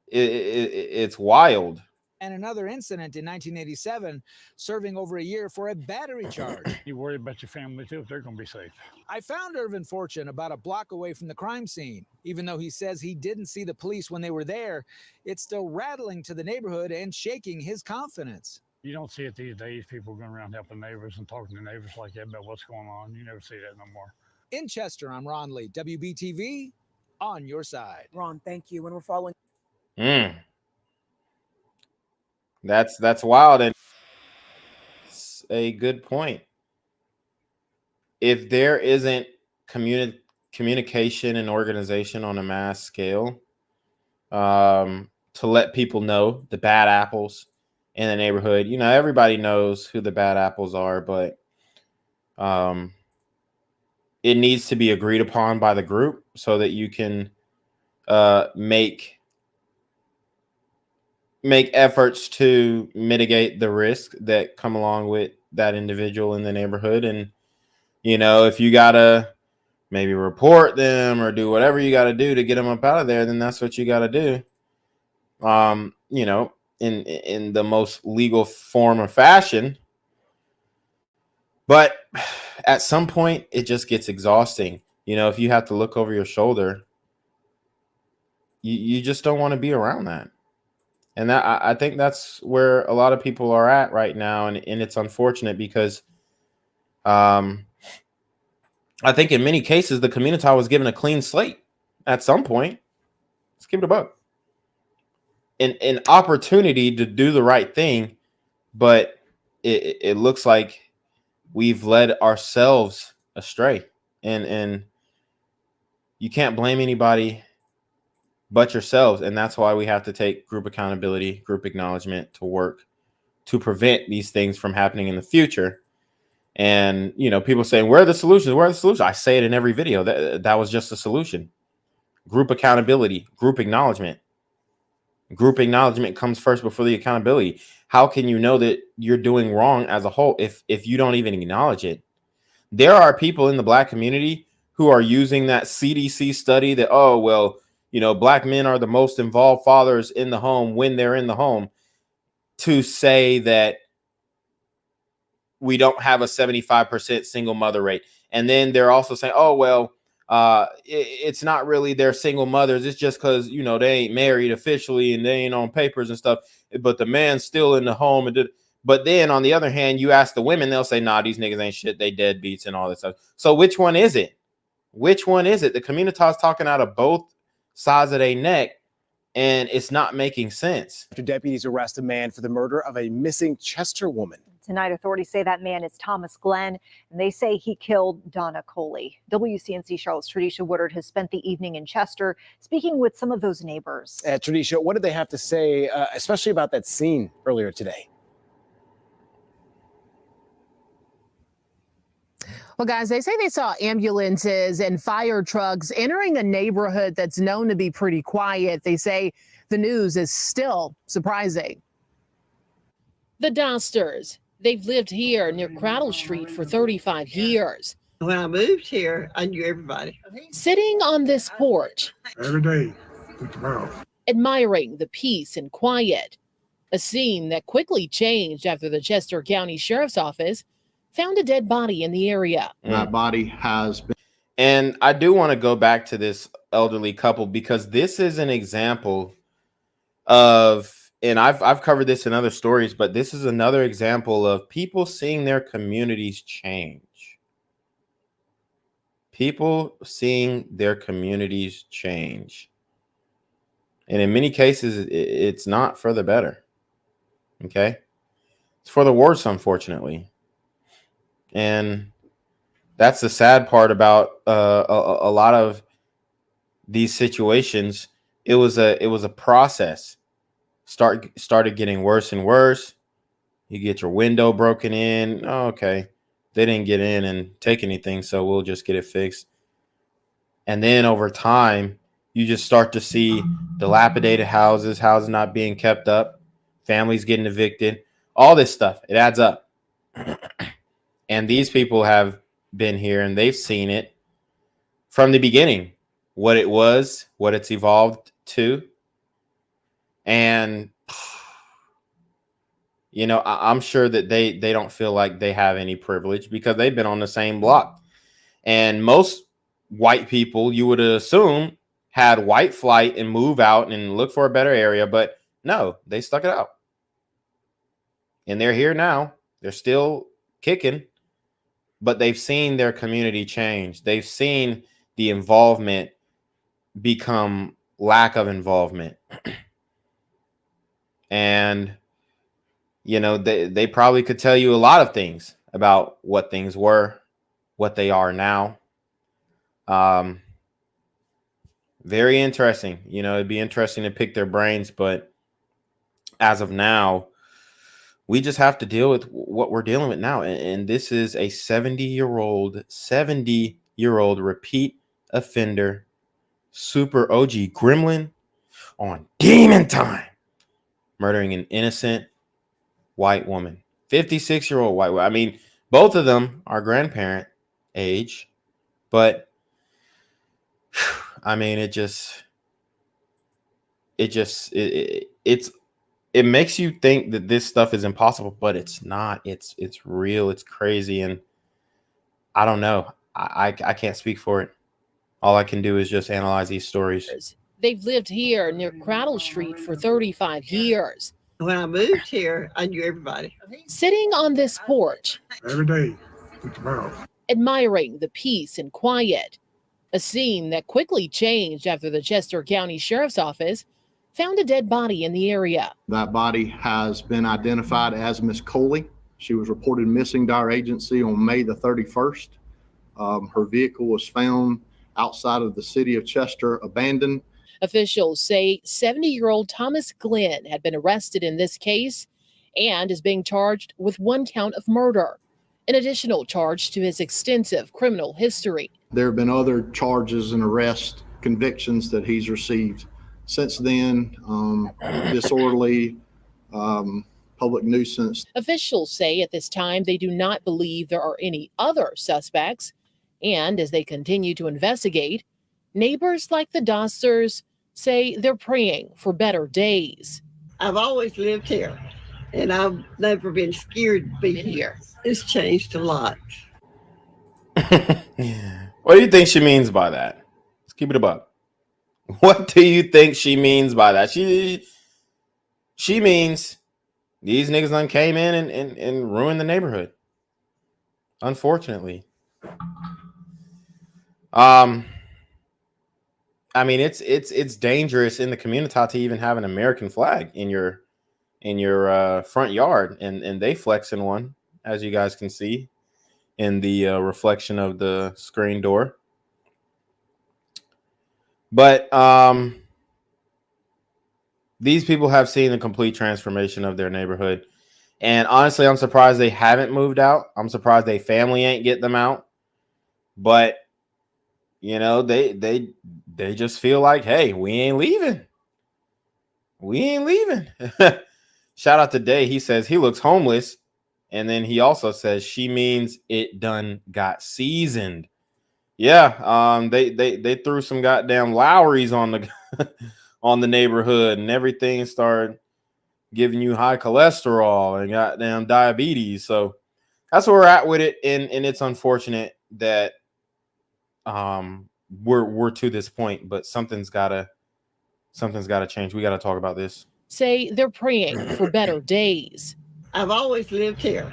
it's wild. And another incident in 1987, serving over a year for a battery charge. You worry about your family too, if they're going to be safe. I found Irvin Fortune about a block away from the crime scene. Even though he says he didn't see the police when they were there, it's still rattling to the neighborhood and shaking his confidence. You don't see it these days. People going around helping neighbors and talking to neighbors like that about what's going on. You never see that no more. In Chester, I'm Ron Lee, WBTV, on your side. Ron, thank you. And we're following. That's wild, and it's a good point. If there isn't communication and organization on a mass scale, to let people know the bad apples in the neighborhood, everybody knows who the bad apples are, but it needs to be agreed upon by the group so that you can make efforts to mitigate the risk that come along with that individual in the neighborhood. And if you gotta maybe report them or do whatever you gotta do to get them up out of there, then that's what you gotta do. In the most legal form or fashion. But at some point, it just gets exhausting. If you have to look over your shoulder, you just don't want to be around that. And I think that's where a lot of people are at right now. And it's unfortunate because I think in many cases, the community was given a clean slate at some point. Let's give it a buck. An opportunity to do the right thing, but it looks like we've led ourselves astray, and you can't blame anybody but yourselves. And that's why we have to take group accountability, group acknowledgement to work to prevent these things from happening in the future. And, people saying, where are the solutions? Where are the solutions? I say it in every video. That was just a solution. Group accountability, group acknowledgement. Group acknowledgement comes first before the accountability. How can you know that you're doing wrong as a whole if you don't even acknowledge it? There are people in the Black community who are using that CDC study that, Black men are the most involved fathers in the home when they're in the home, to say that we don't have a 75% single mother rate. And then they're also saying, it's not really their single mothers. It's just because, they ain't married officially and they ain't on papers and stuff, but the man's still in the home. But then on the other hand, you ask the women, they'll say, nah, these niggas ain't shit. They deadbeats and all this stuff. So which one is it? Which one is it? The community's talking out of both sides of their neck, and it's not making sense. After deputies arrest a man for the murder of a missing Chester woman. Tonight, authorities say that man is Thomas Glenn, and they say he killed Donna Coley. WCNC Charlotte's Tradisha Woodard has spent the evening in Chester speaking with some of those neighbors. Tradisha, what did they have to say, especially about that scene earlier today? Well, guys, they say they saw ambulances and fire trucks entering a neighborhood that's known to be pretty quiet. They say the news is still surprising. The Dosters. They've lived here near Cradle Street for 35 years. When I moved here, I knew everybody. Sitting on this porch, Every day, tomorrow. admiring the peace and quiet. A scene that quickly changed after the Chester County Sheriff's Office found a dead body in the area. That body has been. And I do want to go back to this elderly couple because this is an example of, and I've covered this in other stories, but this is another example of people seeing their communities change. People seeing their communities change. And in many cases, it's not for the better. Okay? It's for the worse, unfortunately. And that's the sad part about a lot of these situations. It was a process. Started getting worse and worse. You get your window broken in. Oh, okay. They didn't get in and take anything, so we'll just get it fixed. And then over time, you just start to see dilapidated houses not being kept up, families getting evicted, all this stuff. It adds up. And these people have been here and they've seen it from the beginning, what it was, what it's evolved to. And, I'm sure that they don't feel like they have any privilege because they've been on the same block. And most white people, you would assume, had white flight and move out and look for a better area. But no, they stuck it out. and they're here now. They're still kicking, but they've seen their community change. They've seen the involvement become lack of involvement. And, you know, they probably could tell you a lot of things about what things were, what they are now. Very interesting. You know, it'd be interesting to pick their brains, but as of now, we just have to deal with what we're dealing with now. And this is a 70-year-old repeat offender, super OG gremlin on demon time, murdering an innocent white woman, 56-year-old white woman. I mean, both of them are grandparent age, but I mean, it makes you think that this stuff is impossible, but it's not. It's real. It's crazy. And I don't know. I can't speak for it. All I can do is just analyze these stories. They've lived here near Cradle Street for 35 years. When I moved here, I knew everybody. Sitting on this porch, Every day with the world. admiring the peace and quiet, a scene that quickly changed after the Chester County Sheriff's Office found a dead body in the area. That body has been identified as Miss Coley. She was reported missing to our agency on May the 31st. Her vehicle was found outside of the city of Chester, abandoned. Officials say 70-year-old Thomas Glenn had been arrested in this case and is being charged with 1 count of murder, an additional charge to his extensive criminal history. There have been other charges and arrest convictions that he's received since then, disorderly, public nuisance. Officials say at this time they do not believe there are any other suspects, and as they continue to investigate, neighbors like the Dosters say they're praying for better days. I've always lived here, and I've never been scared to be here. It's changed a lot. What do you think she means by that? Let's keep it a buck. What do you think she means by that? She means these niggas done came in and ruined the neighborhood. Unfortunately. I mean, it's dangerous in the community to even have an American flag in your front yard, and they flexing one, as you guys can see in the reflection of the screen door. But these people have seen the complete transformation of their neighborhood, and honestly, I'm surprised they haven't moved out. I'm surprised their family ain't get them out, but you know, they just feel like, hey, we ain't leaving. We ain't leaving. Shout out to Day. He says he looks homeless. And then he also says she means it done got seasoned. Yeah, they threw some goddamn Lowrys on the on the neighborhood, and everything started giving you high cholesterol and goddamn diabetes. So that's where we're at with it. And it's unfortunate that we're to this point, but something's gotta change. We gotta talk about this. Say they're praying for better days. I've always lived here,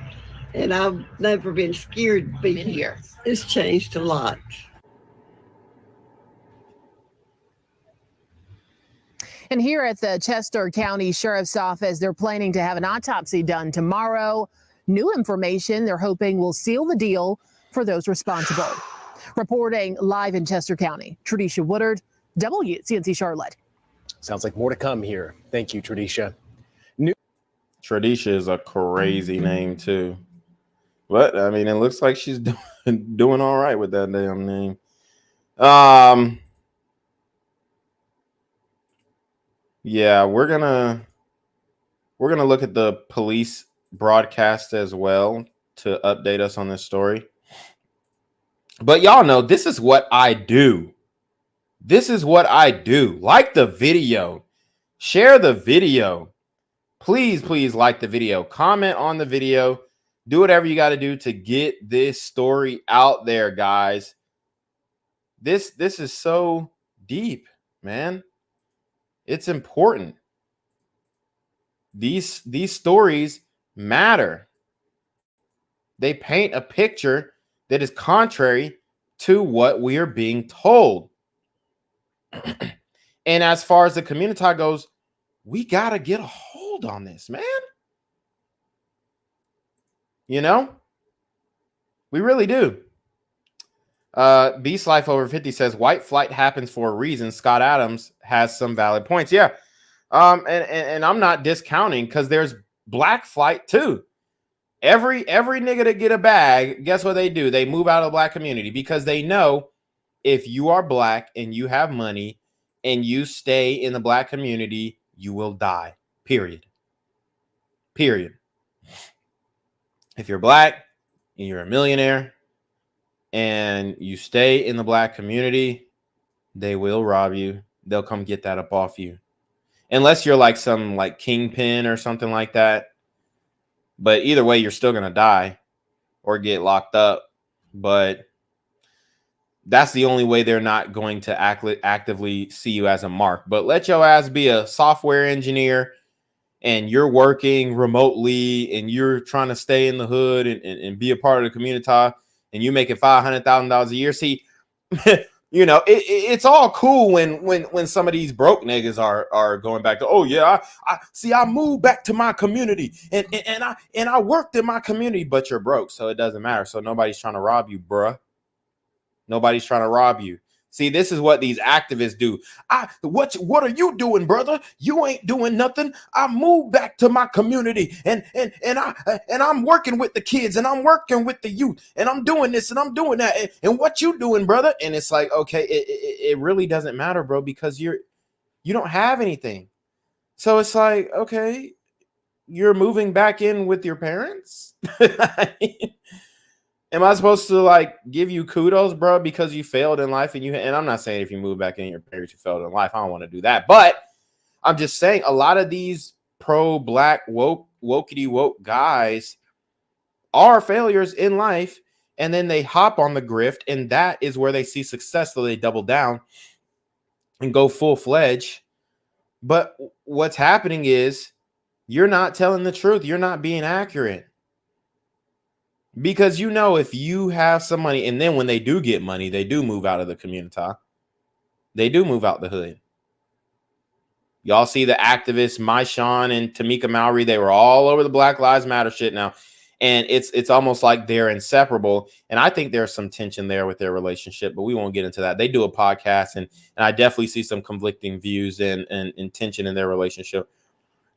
and I've never been scared to be here. It's changed a lot. And here at the Chester County Sheriff's Office, they're planning to have an autopsy done tomorrow. New information they're hoping will seal the deal for those responsible. Reporting live in Chester County, Tradisha Woodard, WCNC Charlotte. Sounds like more to come here. Thank you, Tradisha. Tradisha is a crazy name too, but I mean, it looks like she's doing all right with that damn name. Yeah, we're gonna look at the police broadcast as well to update us on this story. But y'all know this is what I do. This is what I do. Like the video, share the video. Please, please like the video. Comment on the video. Do whatever you got to do to get this story out there, guys. This is so deep, man. It's important. These stories matter. They paint a picture that is contrary to what we are being told. And as far as the community goes, we got to get a hold on this, man. You know, we really do. Beast Life over 50 says white flight happens for a reason. Scott Adams has some valid points. Yeah. And I'm not discounting, because there's black flight too. Every nigga that get a bag, guess what they do? They move out of the black community, because they know if you are black and you have money and you stay in the black community, you will die. Period. If you're black and you're a millionaire and you stay in the black community, they will rob you. They'll come get that up off you. Unless you're like some like kingpin or something like that. But either way, you're still going to die or get locked up. But that's the only way they're not going to actively see you as a mark. But let your ass be a software engineer and you're working remotely and you're trying to stay in the hood and be a part of the community, and you making $500,000 a year. See, you know, it's all cool when some of these broke niggas are going back to, oh yeah, I moved back to my community and I worked in my community, but you're broke, so it doesn't matter. So nobody's trying to rob you, bruh. Nobody's trying to rob you. See, this is what these activists do. What are you doing, brother? You ain't doing nothing. I moved back to my community and I'm working with the kids and I'm working with the youth and I'm doing this and I'm doing that. And what you doing, brother? And it's like, okay, it really doesn't matter, bro, because you don't have anything. So it's like, okay, you're moving back in with your parents? Am I supposed to like give you kudos, bro, because you failed in life and I'm not saying if you move back in your parents, you failed in life. I don't want to do that. But I'm just saying a lot of these pro-black wokety woke guys are failures in life, and then they hop on the grift, and that is where they see success, so they double down and go full-fledged. But what's happening is you're not telling the truth. You're not being accurate. Because, you know, if you have some money, and then when they do get money, they do move out of the community. They do move out the hood. Y'all see the activists, Maishan and Tamika Mallory, they were all over the Black Lives Matter shit now. And it's almost like they're inseparable. And I think there's some tension there with their relationship, but we won't get into that. They do a podcast, and I definitely see some conflicting views and tension in their relationship.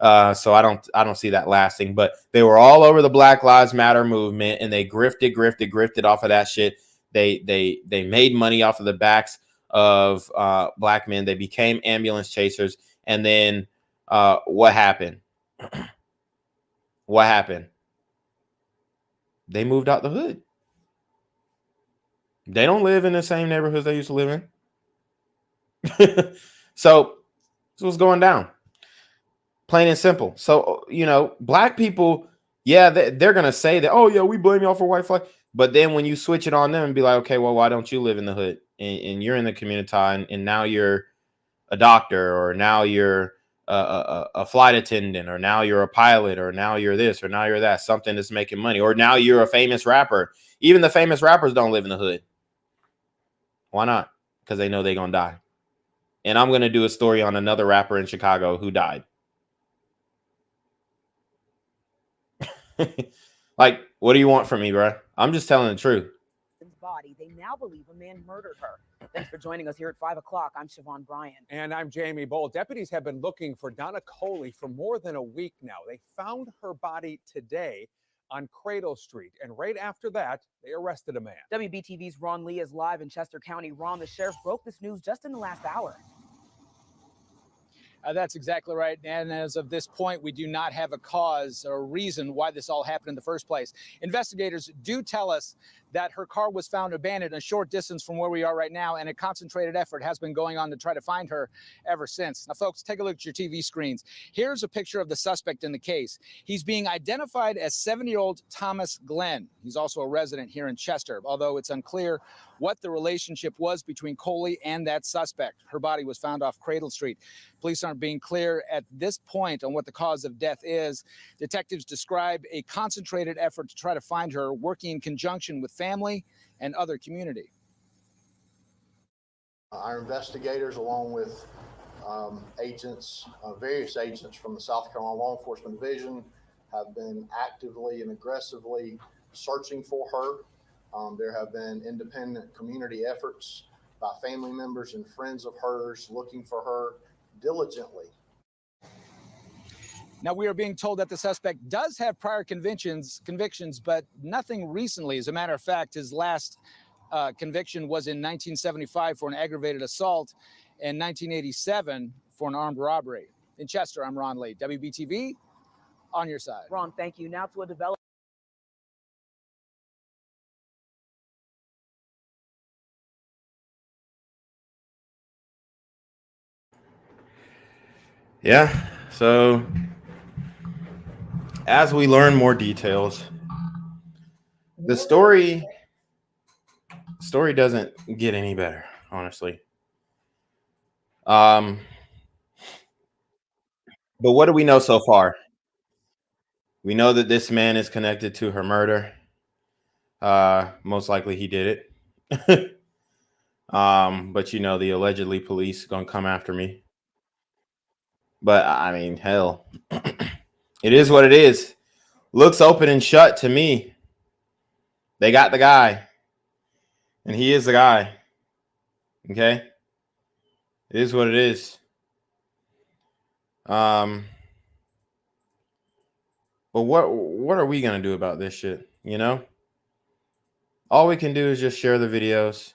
So I don't see that lasting, but they were all over the Black Lives Matter movement, and they grifted off of that shit. They made money off of the backs of black men. They became ambulance chasers. And then what happened? What happened? They moved out the hood. They don't live in the same neighborhoods they used to live in. So this was going down. Plain and simple. So, you know, black people, yeah, they're going to say that, oh, yeah, we blame y'all for white flag. But then when you switch it on them and be like, okay, well, why don't you live in the hood? And you're in the community, and now you're a doctor, or now you're a flight attendant, or now you're a pilot, or now you're this, or now you're that, something that's making money, or now you're a famous rapper. Even the famous rappers don't live in the hood. Why not? Because they know they're going to die. And I'm going to do a story on another rapper in Chicago who died. Like, what do you want from me, bro? I'm just telling the truth. Body. They now believe a man murdered her. Thanks for joining us here at 5 o'clock. I'm Siobhan Bryan. And I'm Jamie Bowl. Deputies have been looking for Donna Coley for more than a week now. They found her body today on Cradle Street. And right after that, they arrested a man. WBTV's Ron Lee is live in Chester County. Ron, the sheriff broke this news just in the last hour. That's exactly right. And as of this point, we do not have a cause or reason why this all happened in the first place. Investigators do tell us that her car was found abandoned a short distance from where we are right now, and a concentrated effort has been going on to try to find her ever since. Now, folks, take a look at your TV screens. Here's a picture of the suspect in the case. He's being identified as 7-year-old Thomas Glenn. He's also a resident here in Chester, although it's unclear what the relationship was between Coley and that suspect. Her body was found off Cradle Street. Police aren't aren't being clear at this point on what the cause of death is. Detectives describe a concentrated effort to try to find her, working in conjunction with family and other community. Our investigators, along with agents, various agents from the South Carolina Law Enforcement Division, have been actively and aggressively searching for her. There have been independent community efforts by family members and friends of hers looking for her diligently. Now, we are being told that the suspect does have prior convictions, but nothing recently. As a matter of fact, his last conviction was in 1975 for an aggravated assault and 1987 for an armed robbery. In Chester, I'm Ron Lee, WBTV, on your side. Ron, thank you. Now to a development. Yeah, so as we learn more details, the story doesn't get any better, honestly. But what do we know so far? We know that this man is connected to her murder. Most likely he did it. But you know, the allegedly police gonna come after me. But I mean, hell, it is what it is. Looks open and shut to me. They got the guy, and he is the guy. Okay, it is what it is. But what are we gonna do about this shit? You know, all we can do is just share the videos.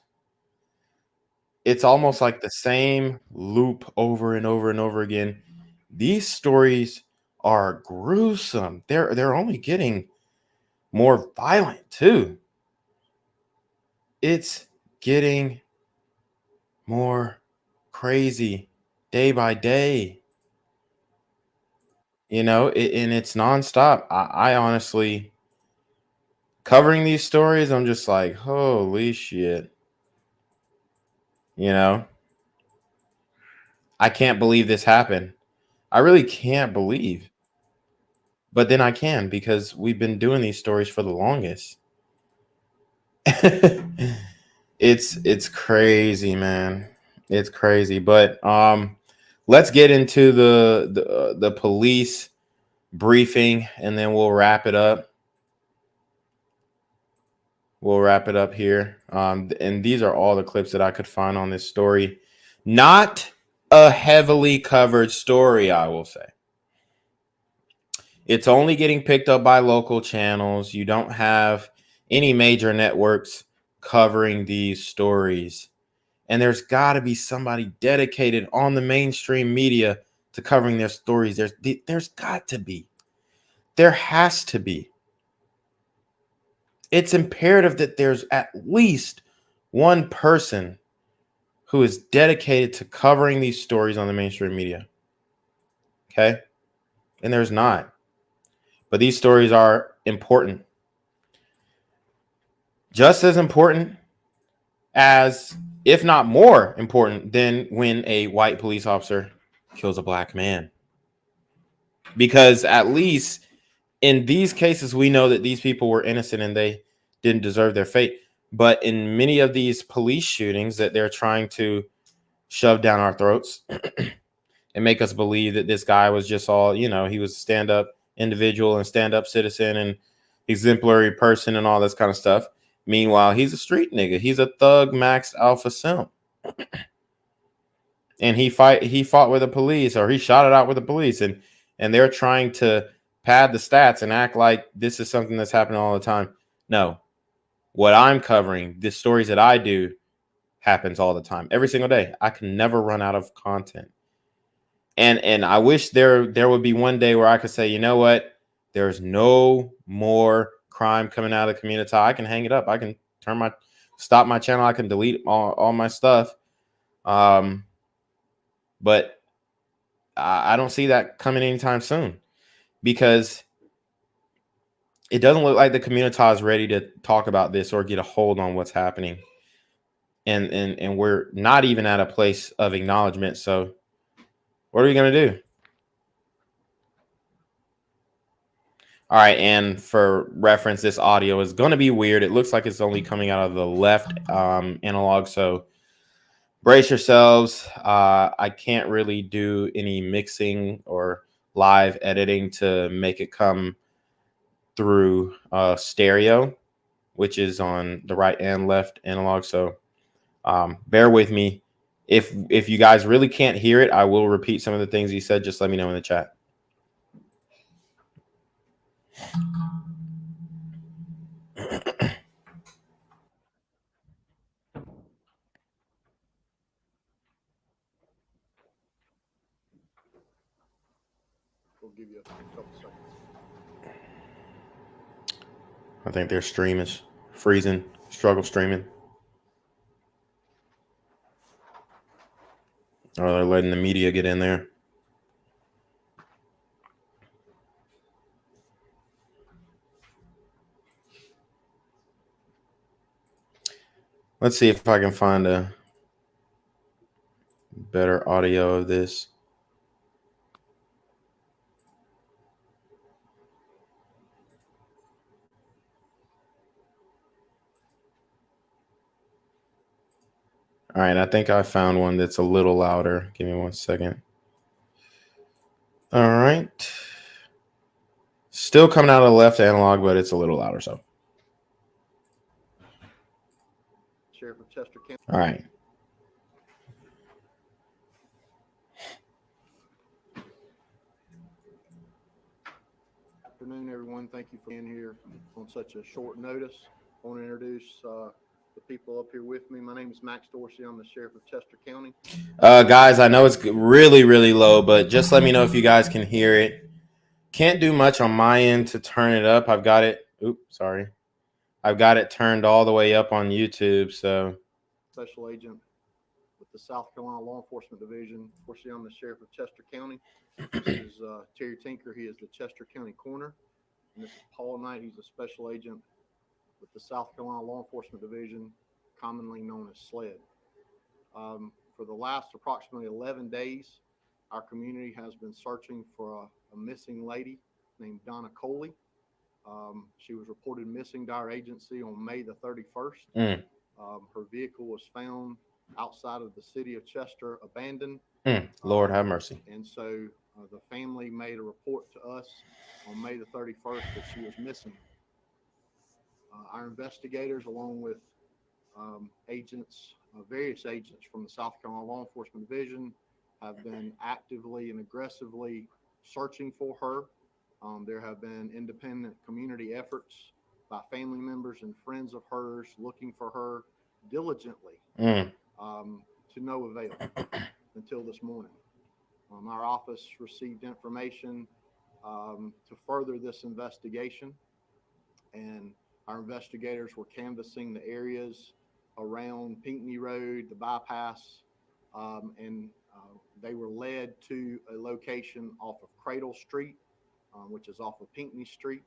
It's almost like the same loop over and over and over again. These stories are gruesome. They're only getting more violent too. It's getting more crazy day by day. You know, and it's nonstop. I honestly, covering these stories, I'm just like, holy shit. You know, I can't believe this happened. I really can't believe. But then I can, because we've been doing these stories for the longest. It's crazy, man. It's crazy. But let's get into the police briefing, and then we'll wrap it up. We'll wrap it up here. And these are all the clips that I could find on this story. Not a heavily covered story, I will say. It's only getting picked up by local channels. You don't have any major networks covering these stories. And there's got to be somebody dedicated on the mainstream media to covering their stories. There's got to be. There has to be. It's imperative that there's at least one person who is dedicated to covering these stories on the mainstream media. Okay? And there's not. But these stories are important. Just as important as, if not more important, than when a white police officer kills a black man. Because at least in these cases, we know that these people were innocent and they didn't deserve their fate. But in many of these police shootings that they're trying to shove down our throats and make us believe that this guy was just all, you know, he was a stand-up individual and stand-up citizen and exemplary person and all this kind of stuff. Meanwhile, he's a street nigga. He's a thug maxed alpha simp. And he fought with the police, or he shot it out with the police, and they're trying to pad the stats and act like this is something that's happening all the time. No. What I'm covering, the stories that I do, happens all the time. Every single day. I can never run out of content. And I wish there would be one day where I could say, you know what? There's no more crime coming out of the community. I can hang it up. I can stop my channel. I can delete all my stuff. But I don't see that coming anytime soon, because it doesn't look like the community is ready to talk about this or get a hold on what's happening. And we're not even at a place of acknowledgement. So What are we going to do? All right, and for reference, this audio is going to be weird. It looks like it's only coming out of the left analog, so brace yourselves. I can't really do any mixing or live editing to make it come through stereo, which is on the right and left analog, so bear with me. If you guys really can't hear it, I will repeat some of the things he said. Just let me know in the chat. We'll give you a couple seconds. I think their stream is freezing, struggle streaming. Or they're letting the media get in there. Let's see if I can find a better audio of this. All right, I think I found one that's a little louder. Give me 1 second. All right. Still coming out of the left analog, but it's a little louder, so. Sheriff of Chester County. All right. Afternoon, everyone. Thank you for being here on such a short notice. I want to introduce the people up here with me. My name is Max Dorsey. I'm the Sheriff of Chester County. Guys, I know it's really, really low, but just let me know if you guys can hear it. Can't do much on my end to turn it up. I've got it. Oops, sorry. I've got it turned all the way up on YouTube. So, Special Agent with the South Carolina Law Enforcement Division. Of course, I'm the Sheriff of Chester County. This is Terry Tinker. He is the Chester County Coroner. And this is Paul Knight. He's a Special Agent with the South Carolina Law Enforcement Division, commonly known as SLED. For the last approximately 11 days, our community has been searching for a missing lady named Donna Coley. She was reported missing to our agency on May the 31st. Her vehicle was found outside of the city of Chester, abandoned. Lord have mercy. And so the family made a report to us on May the 31st that she was missing. Our investigators, along with various agents from the South Carolina Law Enforcement Division, have been actively and aggressively searching for her. There have been independent community efforts by family members and friends of hers looking for her diligently to no avail until this morning. Our office received information to further this investigation, and our investigators were canvassing the areas around Pinckney Road, the bypass, and they were led to a location off of Cradle Street, which is off of Pinckney Street.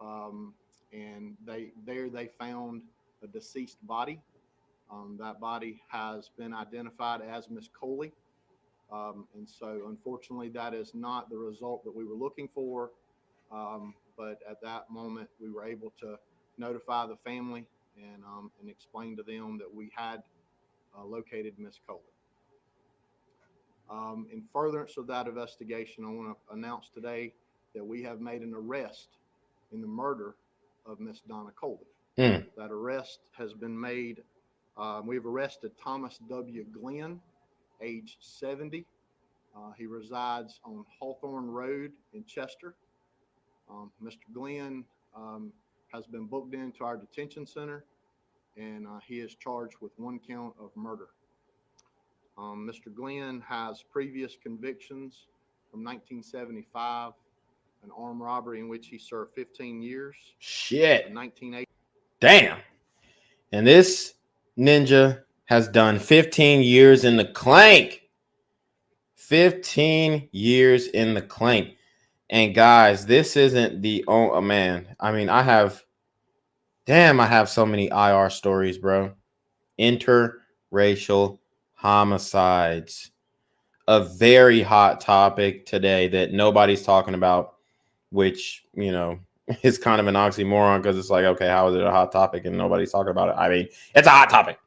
And they found a deceased body. That body has been identified as Miss Coley. And so unfortunately, that is not the result that we were looking for. But at that moment, we were able to notify the family and explain to them that we had located Miss Coley. In furtherance of that investigation, I want to announce today that we have made an arrest in the murder of Miss Donna Coley. That arrest has been made. We've arrested Thomas W. Glenn, age 70. He resides on Hawthorne Road in Chester. Mr. Glenn has been booked into our detention center, and he is charged with 1 count of murder. Mr. Glenn has previous convictions from 1975, an armed robbery in which he served 15 years. Shit. 1980. Damn. And this ninja has done 15 years in the clank. 15 years in the clank. And guys, this isn't the oh man. I mean, I have so many IR stories, bro. Interracial homicides. a very hot topic today that nobody's talking about, which, you know, is kind of an oxymoron because it's like, okay, how is it a hot topic and nobody's talking about it? I mean, it's a hot topic.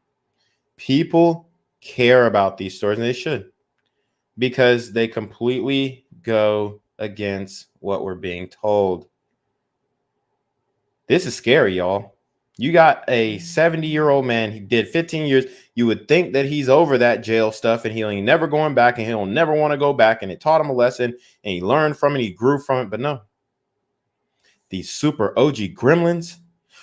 People care about these stories, and they should, because they completely go against what we're being told. This is scary, y'all. You got a 70-year-old man. He did 15 years. You would think that he's over that jail stuff and he ain't never going back and he'll never want to go back. And it taught him a lesson and he learned from it. He grew from it. But no, these super OG gremlins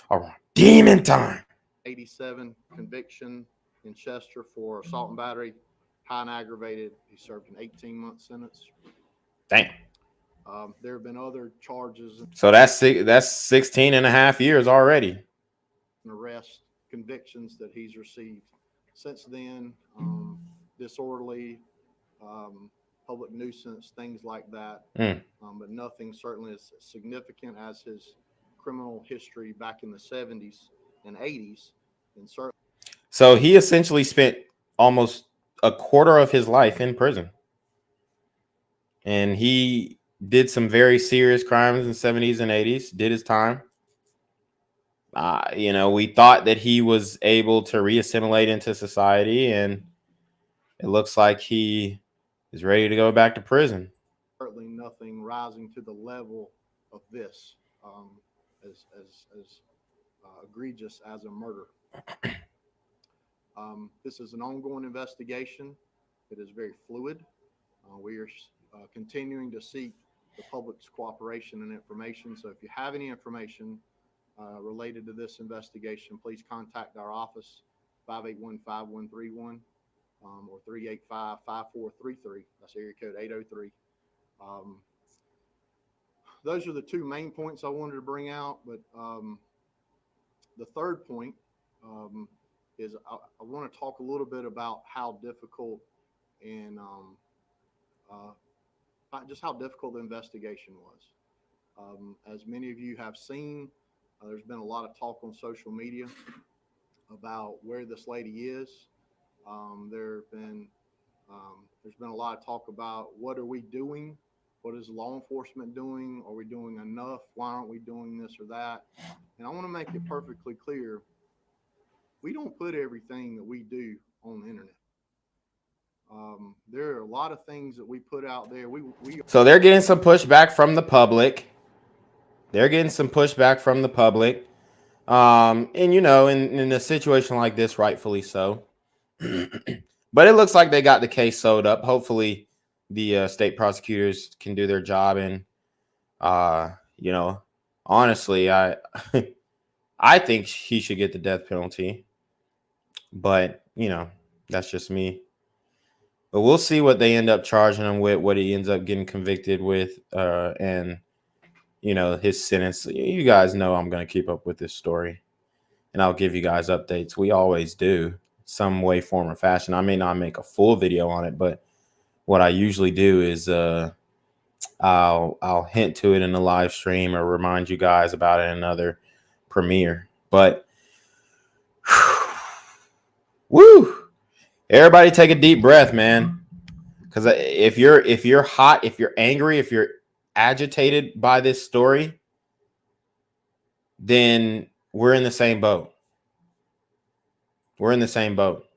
are on demon time. 87 conviction in Chester for assault and battery, high and aggravated. He served an 18-month sentence. Damn. There have been other charges. So that's 16 and a half years already. Arrest convictions that he's received since then, disorderly, public nuisance, things like that. But nothing certainly as significant as his criminal history back in the 70s and 80s. And certainly, so he essentially spent almost a quarter of his life in prison. And he did some very serious crimes in the 70s and 80s, did his time. You know, we thought that he was able to reassimilate into society, and it looks like he is ready to go back to prison. certainly nothing rising to the level of this, as egregious as a murder. This is an ongoing investigation. It is very fluid. We are continuing to seek the public's cooperation and information. So if you have any information related to this investigation, please contact our office, 581-5131 or 385-5433. That's area code 803. Those are the two main points I wanted to bring out. But the third point is I want to talk a little bit about how difficult and just how difficult the investigation was. As many of you have seen, there's been a lot of talk on social media about where this lady is. There's been a lot of talk about what are we doing? What is law enforcement doing? Are we doing enough? Why aren't we doing this or that? And I want to make it perfectly clear. We don't put everything that we do on the internet. There are a lot of things that we put out there. So they're getting some pushback from the public. And you know, in a situation like this, rightfully so. But it looks like they got the case sewed up. Hopefully the state prosecutors can do their job. And, you know, honestly, I think he should get the death penalty. But, you know, that's just me. But we'll see what they end up charging him with, what he ends up getting convicted with, and, you know, his sentence. You guys know I'm going to keep up with this story, and I'll give you guys updates. We always do, some way, form, or fashion. I may not make a full video on it, but what I usually do is I'll hint to it in a live stream or remind you guys about it in another premiere. But woo! Everybody take a deep breath, man. Because if you're hot, if you're angry, if you're agitated by this story, then we're in the same boat. We're in the same boat.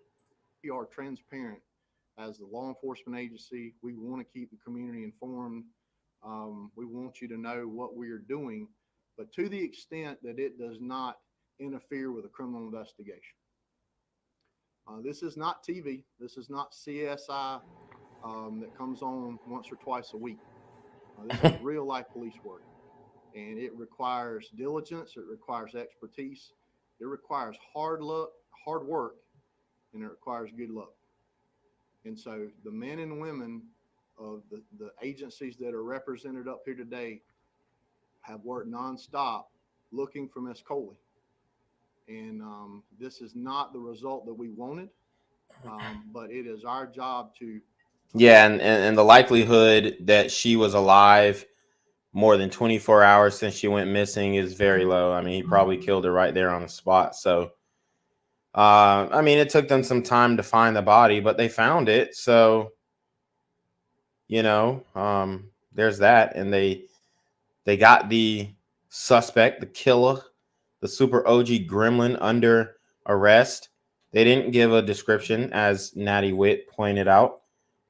We are transparent as the law enforcement agency. We want to keep the community informed. We want you to know what we are doing, but to the extent that it does not interfere with a criminal investigation. This is not TV. This is not CSI that comes on once or twice a week. This is real life police work, and it requires diligence. It requires expertise. It requires hard work, and it requires good luck. And so the men and women of the agencies that are represented up here today have worked nonstop looking for Miss Coley. And this is not the result that we wanted, but it is our job to. Yeah, and the likelihood that she was alive more than 24 hours since she went missing is very low. I mean, he probably killed her right there on the spot. So, I mean, it took them some time to find the body, but they found it. So, there's that. And they got the suspect, the killer, the super OG gremlin under arrest. They didn't give a description, as Natty Witt pointed out.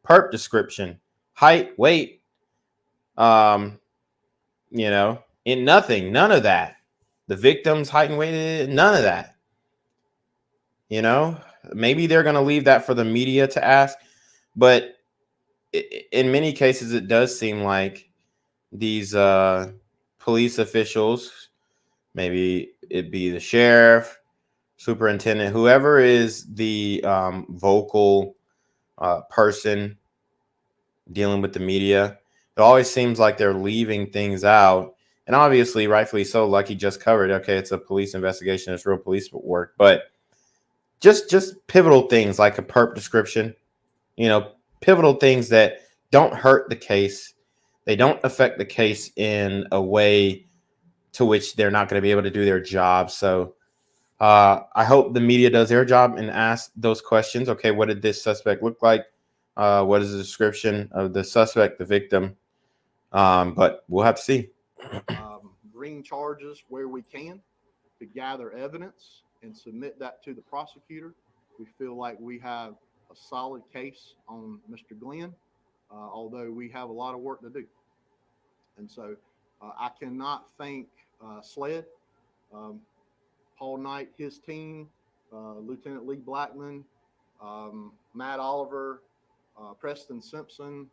Perp description, height, weight, in nothing, none of that. The victim's height and weight, none of that. Maybe they're going to leave that for the media to ask, but in many cases, it does seem like these police officials, maybe it be the sheriff, superintendent, whoever is the vocal person dealing with the media, it always seems like they're leaving things out. And obviously, rightfully so, like he just covered. Okay, it's a police investigation, it's real police work, but just pivotal things like a perp description, pivotal things that don't hurt the case. They don't affect the case in a way to which they're not going to be able to do their job. So I hope the media does their job and ask those questions. Okay, what did this suspect look like? What is the description of the suspect, the victim? But we'll have to see. Bring charges where we can to gather evidence and submit that to the prosecutor. We feel like we have a solid case on Mr. Glenn, although we have a lot of work to do. And so I cannot thank SLED, Paul Knight, his team, Lieutenant Lee Blackman, Matt Oliver, Preston Simpson.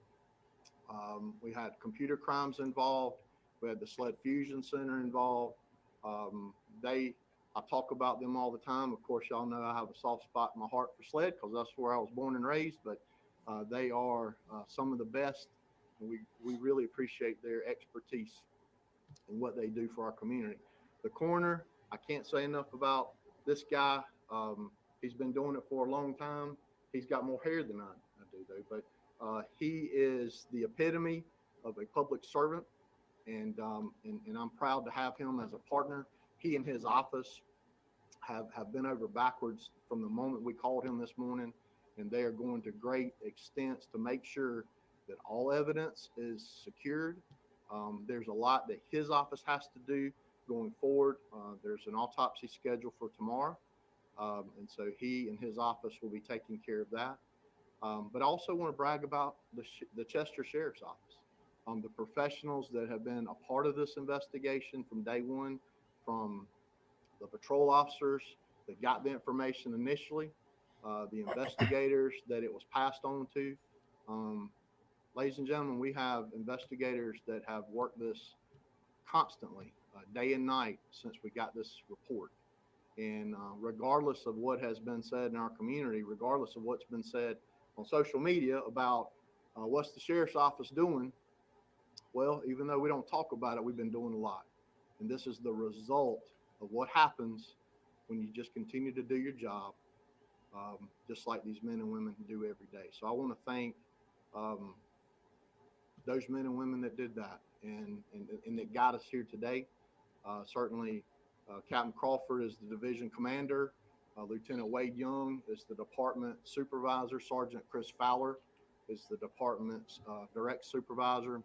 We had computer crimes involved. We had the SLED Fusion Center involved. I talk about them all the time. Of course, y'all know I have a soft spot in my heart for SLED because that's where I was born and raised, but they are some of the best. And we really appreciate their expertise and what they do for our community. The coroner, I can't say enough about this guy. He's been doing it for a long time. He's got more hair than I do, though, but he is the epitome of a public servant, and I'm proud to have him as a partner. He and his office have been over backwards from the moment we called him this morning, and they are going to great extents to make sure that all evidence is secured. There's a lot that his office has to do going forward. There's an autopsy scheduled for tomorrow, and so he and his office will be taking care of that. But I also want to brag about the Chester Sheriff's Office, the professionals that have been a part of this investigation from day one, from the patrol officers that got the information initially, the investigators that it was passed on to. Ladies and gentlemen, we have investigators that have worked this constantly, day and night, since we got this report. And regardless of what has been said in our community, regardless of what's been said on social media about what's the sheriff's office doing, well, even though we don't talk about it, we've been doing a lot. And this is the result of what happens when you just continue to do your job, just like these men and women do every day. So I want to thank those men and women that did that and that got us here today. Certainly, Captain Crawford is the division commander. Lieutenant Wade Young is the department supervisor. Sergeant Chris Fowler is the department's direct supervisor.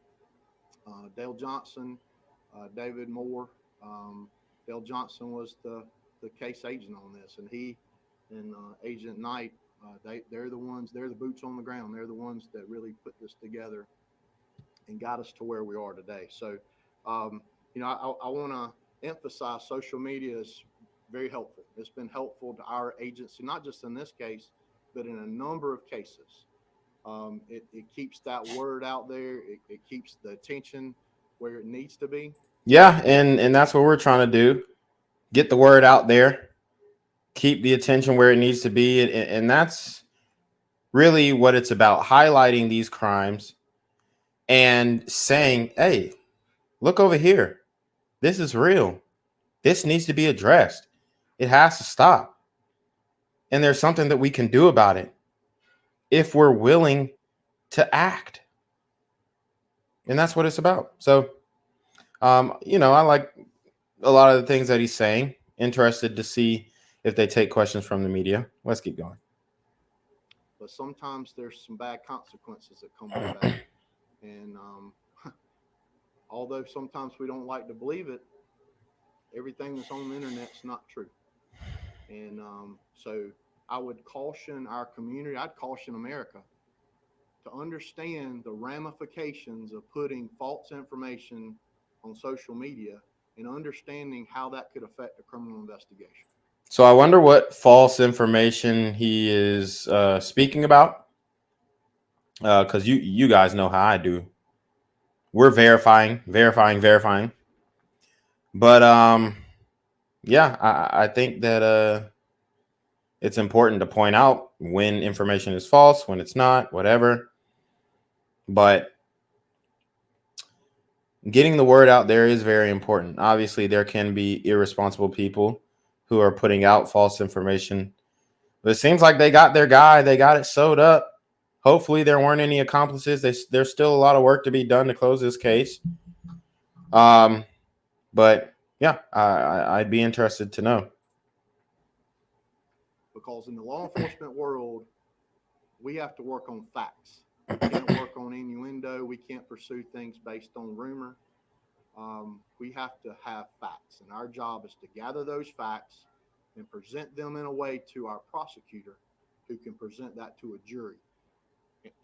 Dale Johnson, David Moore. Dale Johnson was the case agent on this, and he and Agent Knight, they're the ones, they're the boots on the ground. They're the ones that really put this together and got us to where we are today. So, I want to emphasize social media is very helpful. It's been helpful to our agency, not just in this case, but in a number of cases. It keeps that word out there. It keeps the attention where it needs to be. Yeah, and that's what we're trying to do. Get the word out there. Keep the attention where it needs to be. And that's really what it's about, highlighting these crimes and saying, hey, look over here. This is real. This needs to be addressed. It has to stop. And there's something that we can do about it if we're willing to act. And that's what it's about. So, I like a lot of the things that he's saying. Interested to see if they take questions from the media. Let's keep going. But sometimes there's some bad consequences that come with that. And although sometimes we don't like to believe it, everything that's on the internet's not true. And so I would caution our community, I'd caution America to understand the ramifications of putting false information on social media and understanding how that could affect a criminal investigation. So I wonder what false information he is speaking about. Because you guys know how I do. We're verifying. But yeah, I think that it's important to point out when information is false, when it's not, whatever. But getting the word out there is very important. Obviously, there can be irresponsible people who are putting out false information. But it seems like they got their guy. They got it sewed up. Hopefully, there weren't any accomplices. There's still a lot of work to be done to close this case. But yeah, I'd be interested to know. Because in the law enforcement world, we have to work on facts. We can't work on innuendo. We can't pursue things based on rumor. We have to have facts, and our job is to gather those facts and present them in a way to our prosecutor who can present that to a jury.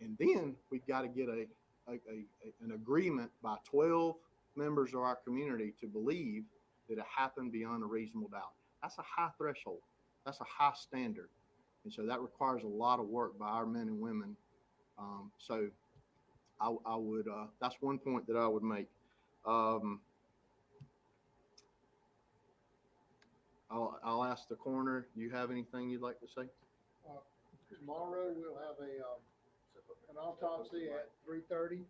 And then we've got to get an agreement by 12 members of our community to believe that it happened beyond a reasonable doubt. That's a high threshold. That's a high standard. And so that requires a lot of work by our men and women. So I would, that's one point that I would make. I'll ask the coroner, do you have anything you'd like to say? Tomorrow we'll have an autopsy at 3:30.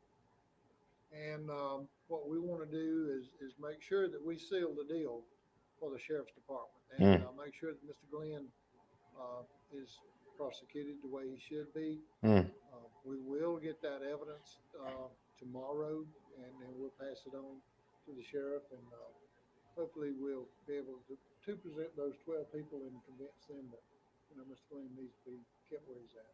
And what we want to do is make sure that we seal the deal for the sheriff's department and make sure that Mr. Glenn is prosecuted the way he should be. We will get that evidence tomorrow, and then we'll pass it on to the sheriff, and hopefully we'll be able to present those 12 people and convince them that Mr. Glenn needs to be kept where he's at.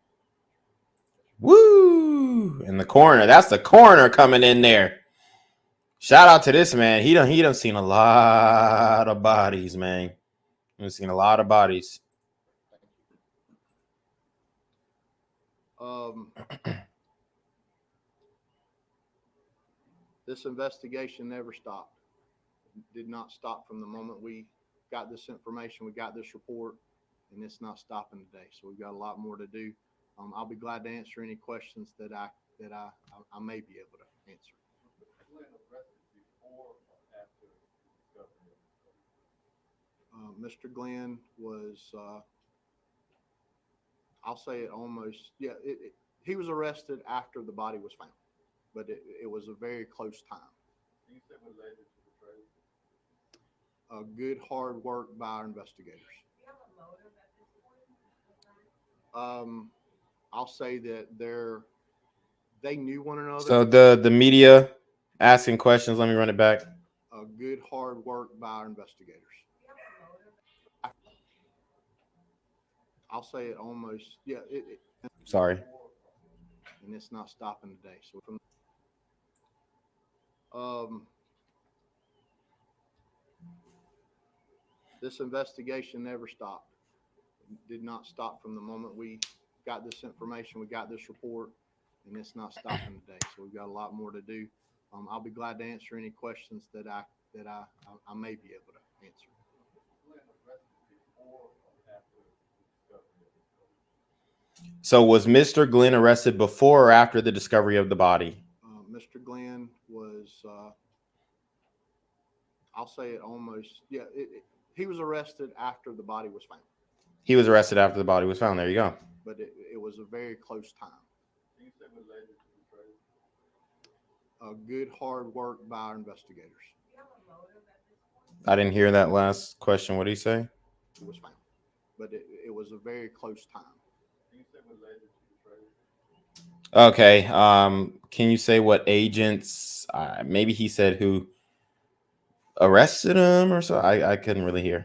Woo! And the coroner, that's the coroner coming in there. Shout out to this man. He done seen a lot of bodies, man. He's seen a lot of bodies. This investigation never stopped. It did not stop from the moment we got this information, we got this report, and it's not stopping today. So we've got a lot more to do. I'll be glad to answer any questions that I may be able to answer. Mr. Glenn was, I'll say it almost, he was arrested after the body was found, but it was a very close time. You said related to the trade? Good hard work by our investigators. Do you have a motive at this point? I'll say that they knew one another. So the media asking questions, let me run it back. Good hard work by our investigators. I'll say it almost, Sorry. And it's not stopping today. So this investigation never stopped. It did not stop from the moment we got this information, we got this report, and it's not stopping today. So we've got a lot more to do. I'll be glad to answer any questions that I may be able to answer. So was Mr. Glenn arrested before or after the discovery of the body? Mr. Glenn was, I'll say it almost, he was arrested after the body was found. He was arrested after the body was found. There you go. But it was a very close time. You said related to the trade? Good hard work by our investigators. I didn't hear that last question. What did he say? It was found, but it was a very close time. You said related to the trade? Okay. Can you say what agents? Maybe he said who arrested him or so. I couldn't really hear.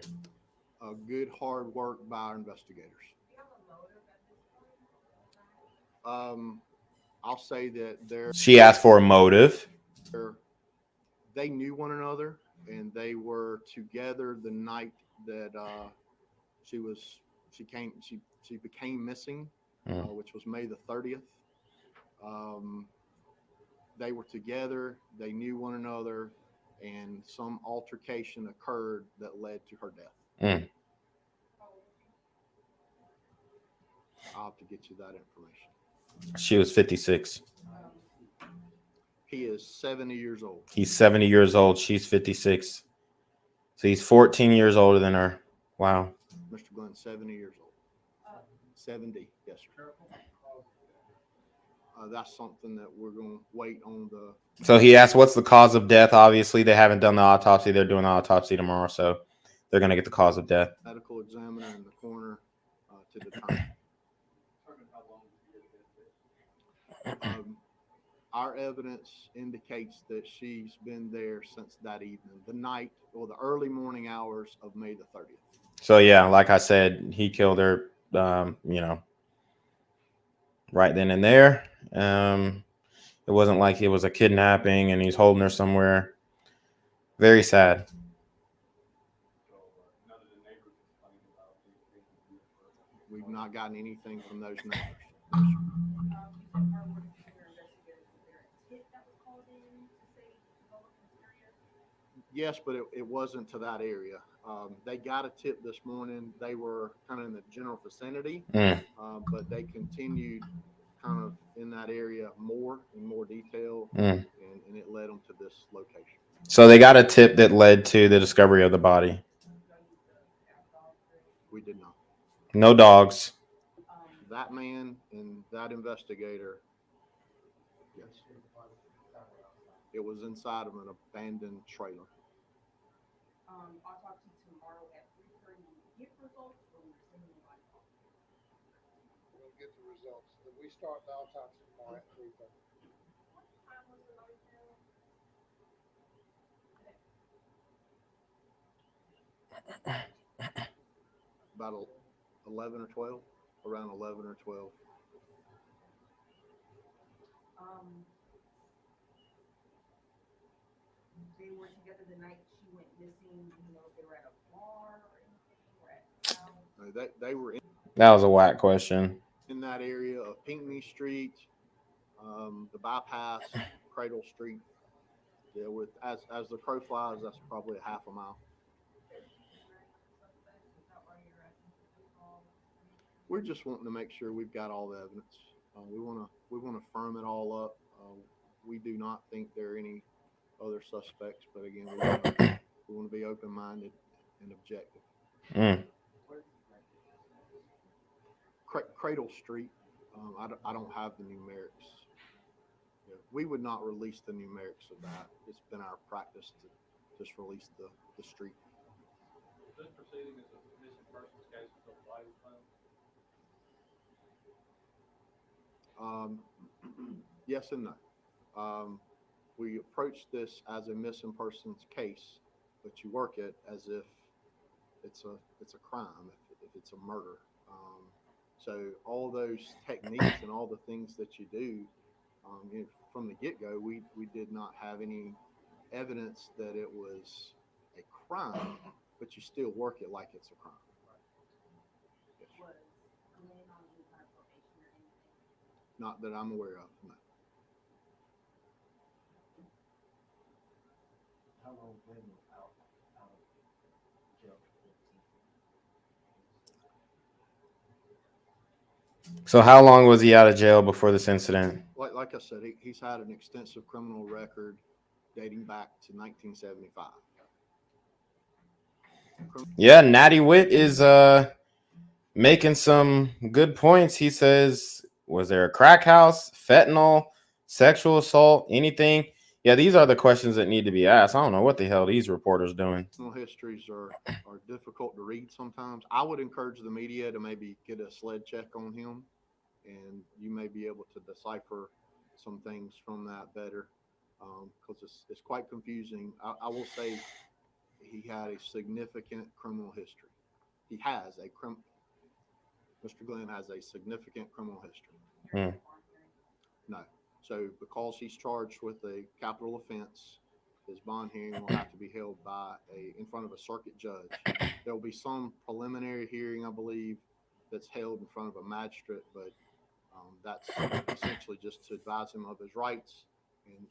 Good hard work by our investigators. I'll say that She asked for a motive. they knew one another, and they were together the night that she became missing, which was May the 30th. They were together, they knew one another, and some altercation occurred that led to her death. I'll have to get you that information. She was 56. He is 70 years old. He's 70 years old. She's 56. So he's 14 years older than her. Wow. Mr. Glenn, 70 years old. 70, yes, sir. That's something that we're going to wait on the... So he asked, what's the cause of death? Obviously, they haven't done the autopsy. They're doing the autopsy tomorrow, so they're going to get the cause of death. Medical examiner in the coroner to determine. Our evidence indicates that she's been there since that evening, the night or the early morning hours of May the 30th. So, yeah, like I said, he killed her, right then and there. It wasn't like it was a kidnapping and he's holding her somewhere. Very sad. We've not gotten anything from those neighbors. Yes, but it wasn't to that area. They got a tip this morning. They were kind of in the general vicinity, but they continued kind of in that area in more detail, and it led them to this location. So they got a tip that led to the discovery of the body. We did not. No dogs. That man and that investigator, yes. It was inside of an abandoned trailer. Autopsy tomorrow at 3:30. Get results or we're sending the body off? We'll get the results. We start the autopsy tomorrow at 3:30. About 11 or 12, around 11 or 12. They were together the night she went missing. You know, if they were at a bar or anything, or at a house. They were That was a whack question. in that area of Pinckney Street, the bypass, Cradle Street. Yeah, with as the crow flies, that's probably a half a mile. We're just wanting to make sure we've got all the evidence. We want to firm it all up. We do not think there are any other suspects, but again, we want to be open-minded and objective. Cradle Street. I don't have the numerics. Yeah, we would not release the numerics of that. It's been our practice to just release the street. This proceeding is a missing persons case until the body is found? Yes and no. We approach this as a missing persons case, but you work it as if it's a crime, if it's a murder. So all those techniques and all the things that you do, from the get-go, we did not have any evidence that it was a crime, but you still work it like it's a crime. Yes. Not that I'm aware of, no. How long Glenn was out of jail? So how long was he out of jail before this incident? Like I said, he's had an extensive criminal record dating back to 1975. Yeah, Natty Witt is making some good points. He says, was there a crack house, fentanyl, sexual assault, anything? Yeah, these are the questions that need to be asked. I don't know what the hell these reporters doing. Criminal histories are difficult to read sometimes. I would encourage the media to maybe get a sled check on him, and you may be able to decipher some things from that better, because it's quite confusing. I will say he had a significant criminal history. Mr. Glenn has a significant criminal history. No. So because he's charged with a capital offense, his bond hearing will have to be held in front of a circuit judge. There will be some preliminary hearing, I believe, that's held in front of a magistrate, but that's essentially just to advise him of his rights, and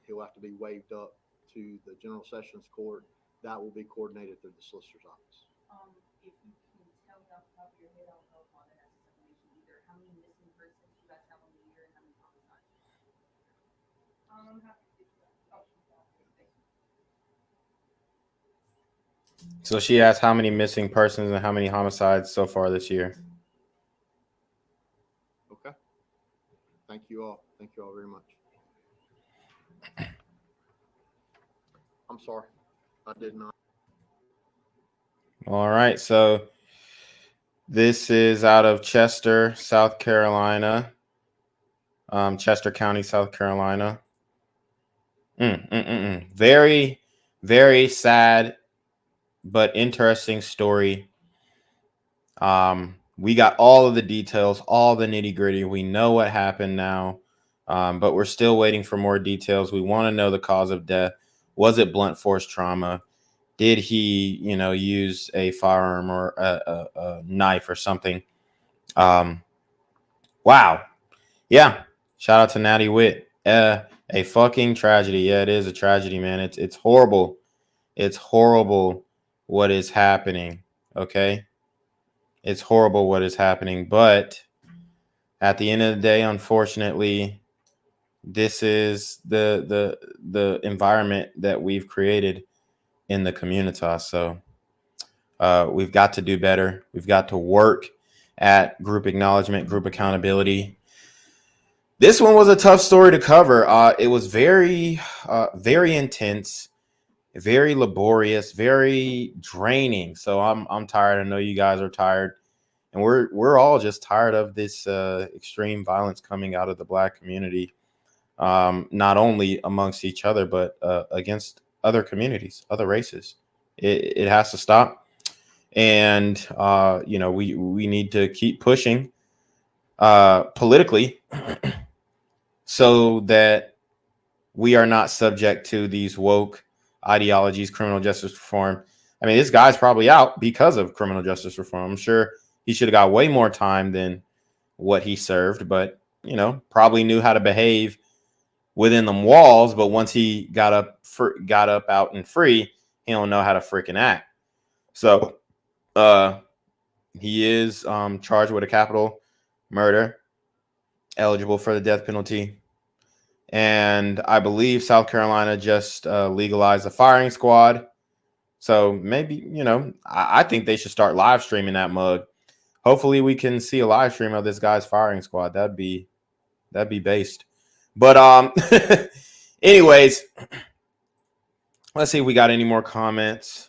he'll have to be waived up to the General Sessions Court. That will be coordinated through the solicitor's office. If you can tell me off the top of your head, I don't know if all that has information either. How many missing persons you guys have on the year and how many homicides? So she asked how many missing persons and how many homicides so far this year. Okay. Thank you all. Thank you all very much. I'm sorry. I did not. All right. So this is out of Chester, South Carolina. Chester County, South Carolina. Very, very sad, but interesting story. We got all of the details, all the nitty gritty. We know what happened now, but we're still waiting for more details. We want to know the cause of death. Was it blunt force trauma? Did he, use a firearm or a knife or something? Wow. Yeah. Shout out to Natty Witt. A fucking tragedy. Yeah, it is a tragedy, man. It's horrible. It's horrible what is happening. Okay. It's horrible what is happening. But at the end of the day, unfortunately, this is the environment that we've created in the community. So we've got to do better. We've got to work at group acknowledgement, group accountability. This one was a tough story to cover. It was very, very intense, very laborious, very draining. So I'm tired. I know you guys are tired, and we're all just tired of this extreme violence coming out of the Black community, not only amongst each other but against other communities, other races. It has to stop, and we need to keep pushing politically. So that we are not subject to these woke ideologies, criminal justice reform. I mean, this guy's probably out because of criminal justice reform. I'm sure he should have got way more time than what he served, but, probably knew how to behave within them walls. But once he got up out and free, he don't know how to freaking act. So he is charged with a capital murder, eligible for the death penalty. And I believe South Carolina just legalized a firing squad. So maybe, I think they should start live streaming that mug. Hopefully we can see a live stream of this guy's firing squad. That'd be based. But anyways, let's see if we got any more comments.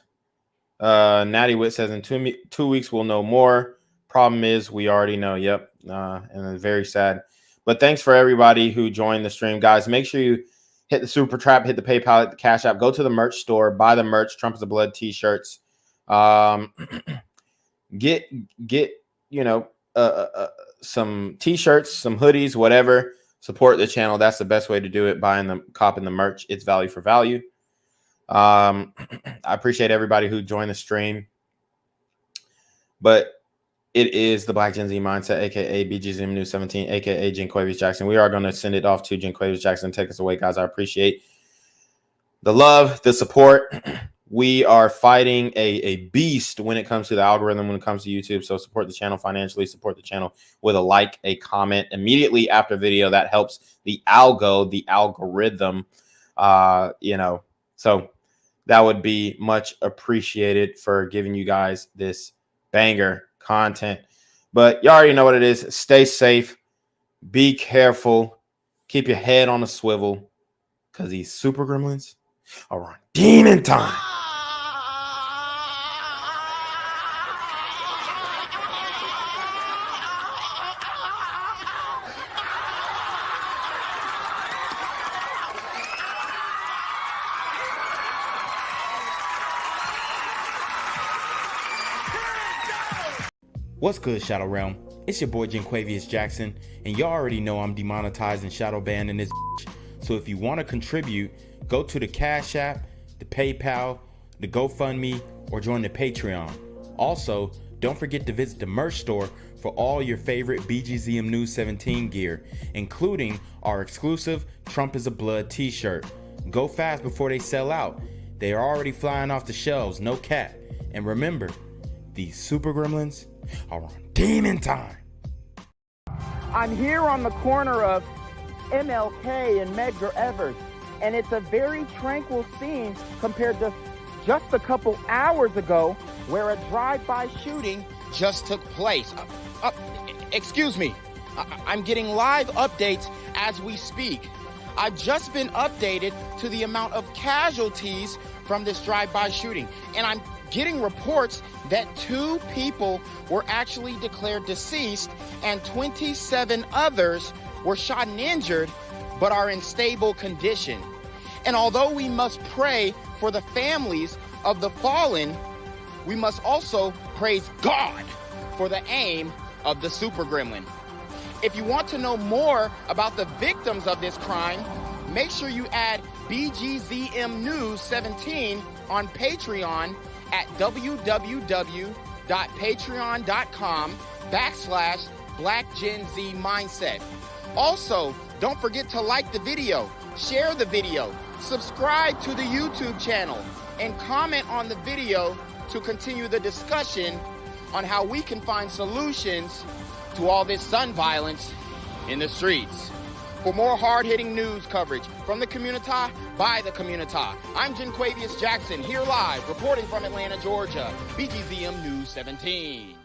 Natty Witt says in 2 weeks we'll know more. Problem is we already know. Yep. And it's very sad. But thanks for everybody who joined the stream, guys. Make sure you hit the Super Trap, hit the PayPal, hit the Cash App, go to the merch store, buy the merch, Trump is the Blood t-shirts. Get some t-shirts, some hoodies, whatever. Support the channel. That's the best way to do it. Copping the merch. It's value for value. I appreciate everybody who joined the stream. But it is the Black Gen Z Mindset, a.k.a. BGZM News 17, a.k.a. Janquavius Jackson. We are going to send it off to Janquavius Jackson. Take us away, guys. I appreciate the love, the support. We are fighting a beast when it comes to the algorithm, when it comes to YouTube. So support the channel financially. Support the channel with a like, a comment immediately after video. That helps the algorithm, So that would be much appreciated for giving you guys this banger content. But you already know what it is. Stay safe, be careful, keep your head on a swivel, because these super gremlins are on demon time. What's good, Shadow Realm? It's your boy Jenquavius Jackson, and y'all already know I'm demonetized and shadow banned in this bitch. So if you want to contribute, go to the Cash App, the PayPal, the GoFundMe, or join the Patreon. Also, don't forget to visit the merch store for all your favorite BGZM News 17 gear, including our exclusive Trump is a Blood t-shirt. Go fast before they sell out. They are already flying off the shelves, no cap. And remember, these super gremlins are on demon time. I'm here on the corner of MLK and Medgar Evers, and it's a very tranquil scene compared to just a couple hours ago where a drive-by shooting just took place. Excuse me, I'm getting live updates as we speak. I've just been updated to the amount of casualties from this drive-by shooting, and I'm getting reports that 2 people were actually declared deceased and 27 others were shot and injured but are in stable condition. And although we must pray for the families of the fallen, we must also praise God for the aim of the super gremlin. If you want to know more about the victims of this crime, make sure you add BGZM News 17 on Patreon at www.patreon.com/blackgenzmindset. Also, don't forget to like the video, share the video, subscribe to the YouTube channel, and comment on the video to continue the discussion on how we can find solutions to all this gun violence in the streets. For more hard-hitting news coverage from the community, by the community, I'm Jenquavius Jackson, here live, reporting from Atlanta, Georgia, BGZM News 17.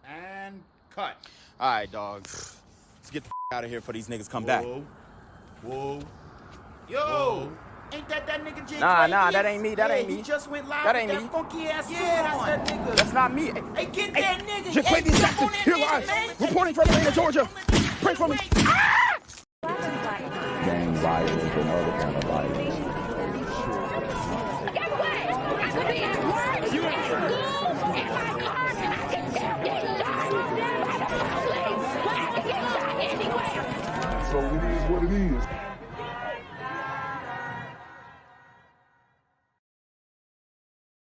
And cut. All right, dog. Let's get the out of here before these niggas come back. Whoa. Yo! Ain't that nigga J? Nah, that ain't me. That ain't me. He just went live. That ain't with me. Funky ass That's that nigga. That's not me. Hey, get that nigga. Jenquavius Jackson, here live, reporting from Atlanta, Georgia. Pray for me. Gang violence and other kind of violence. So it is what it is.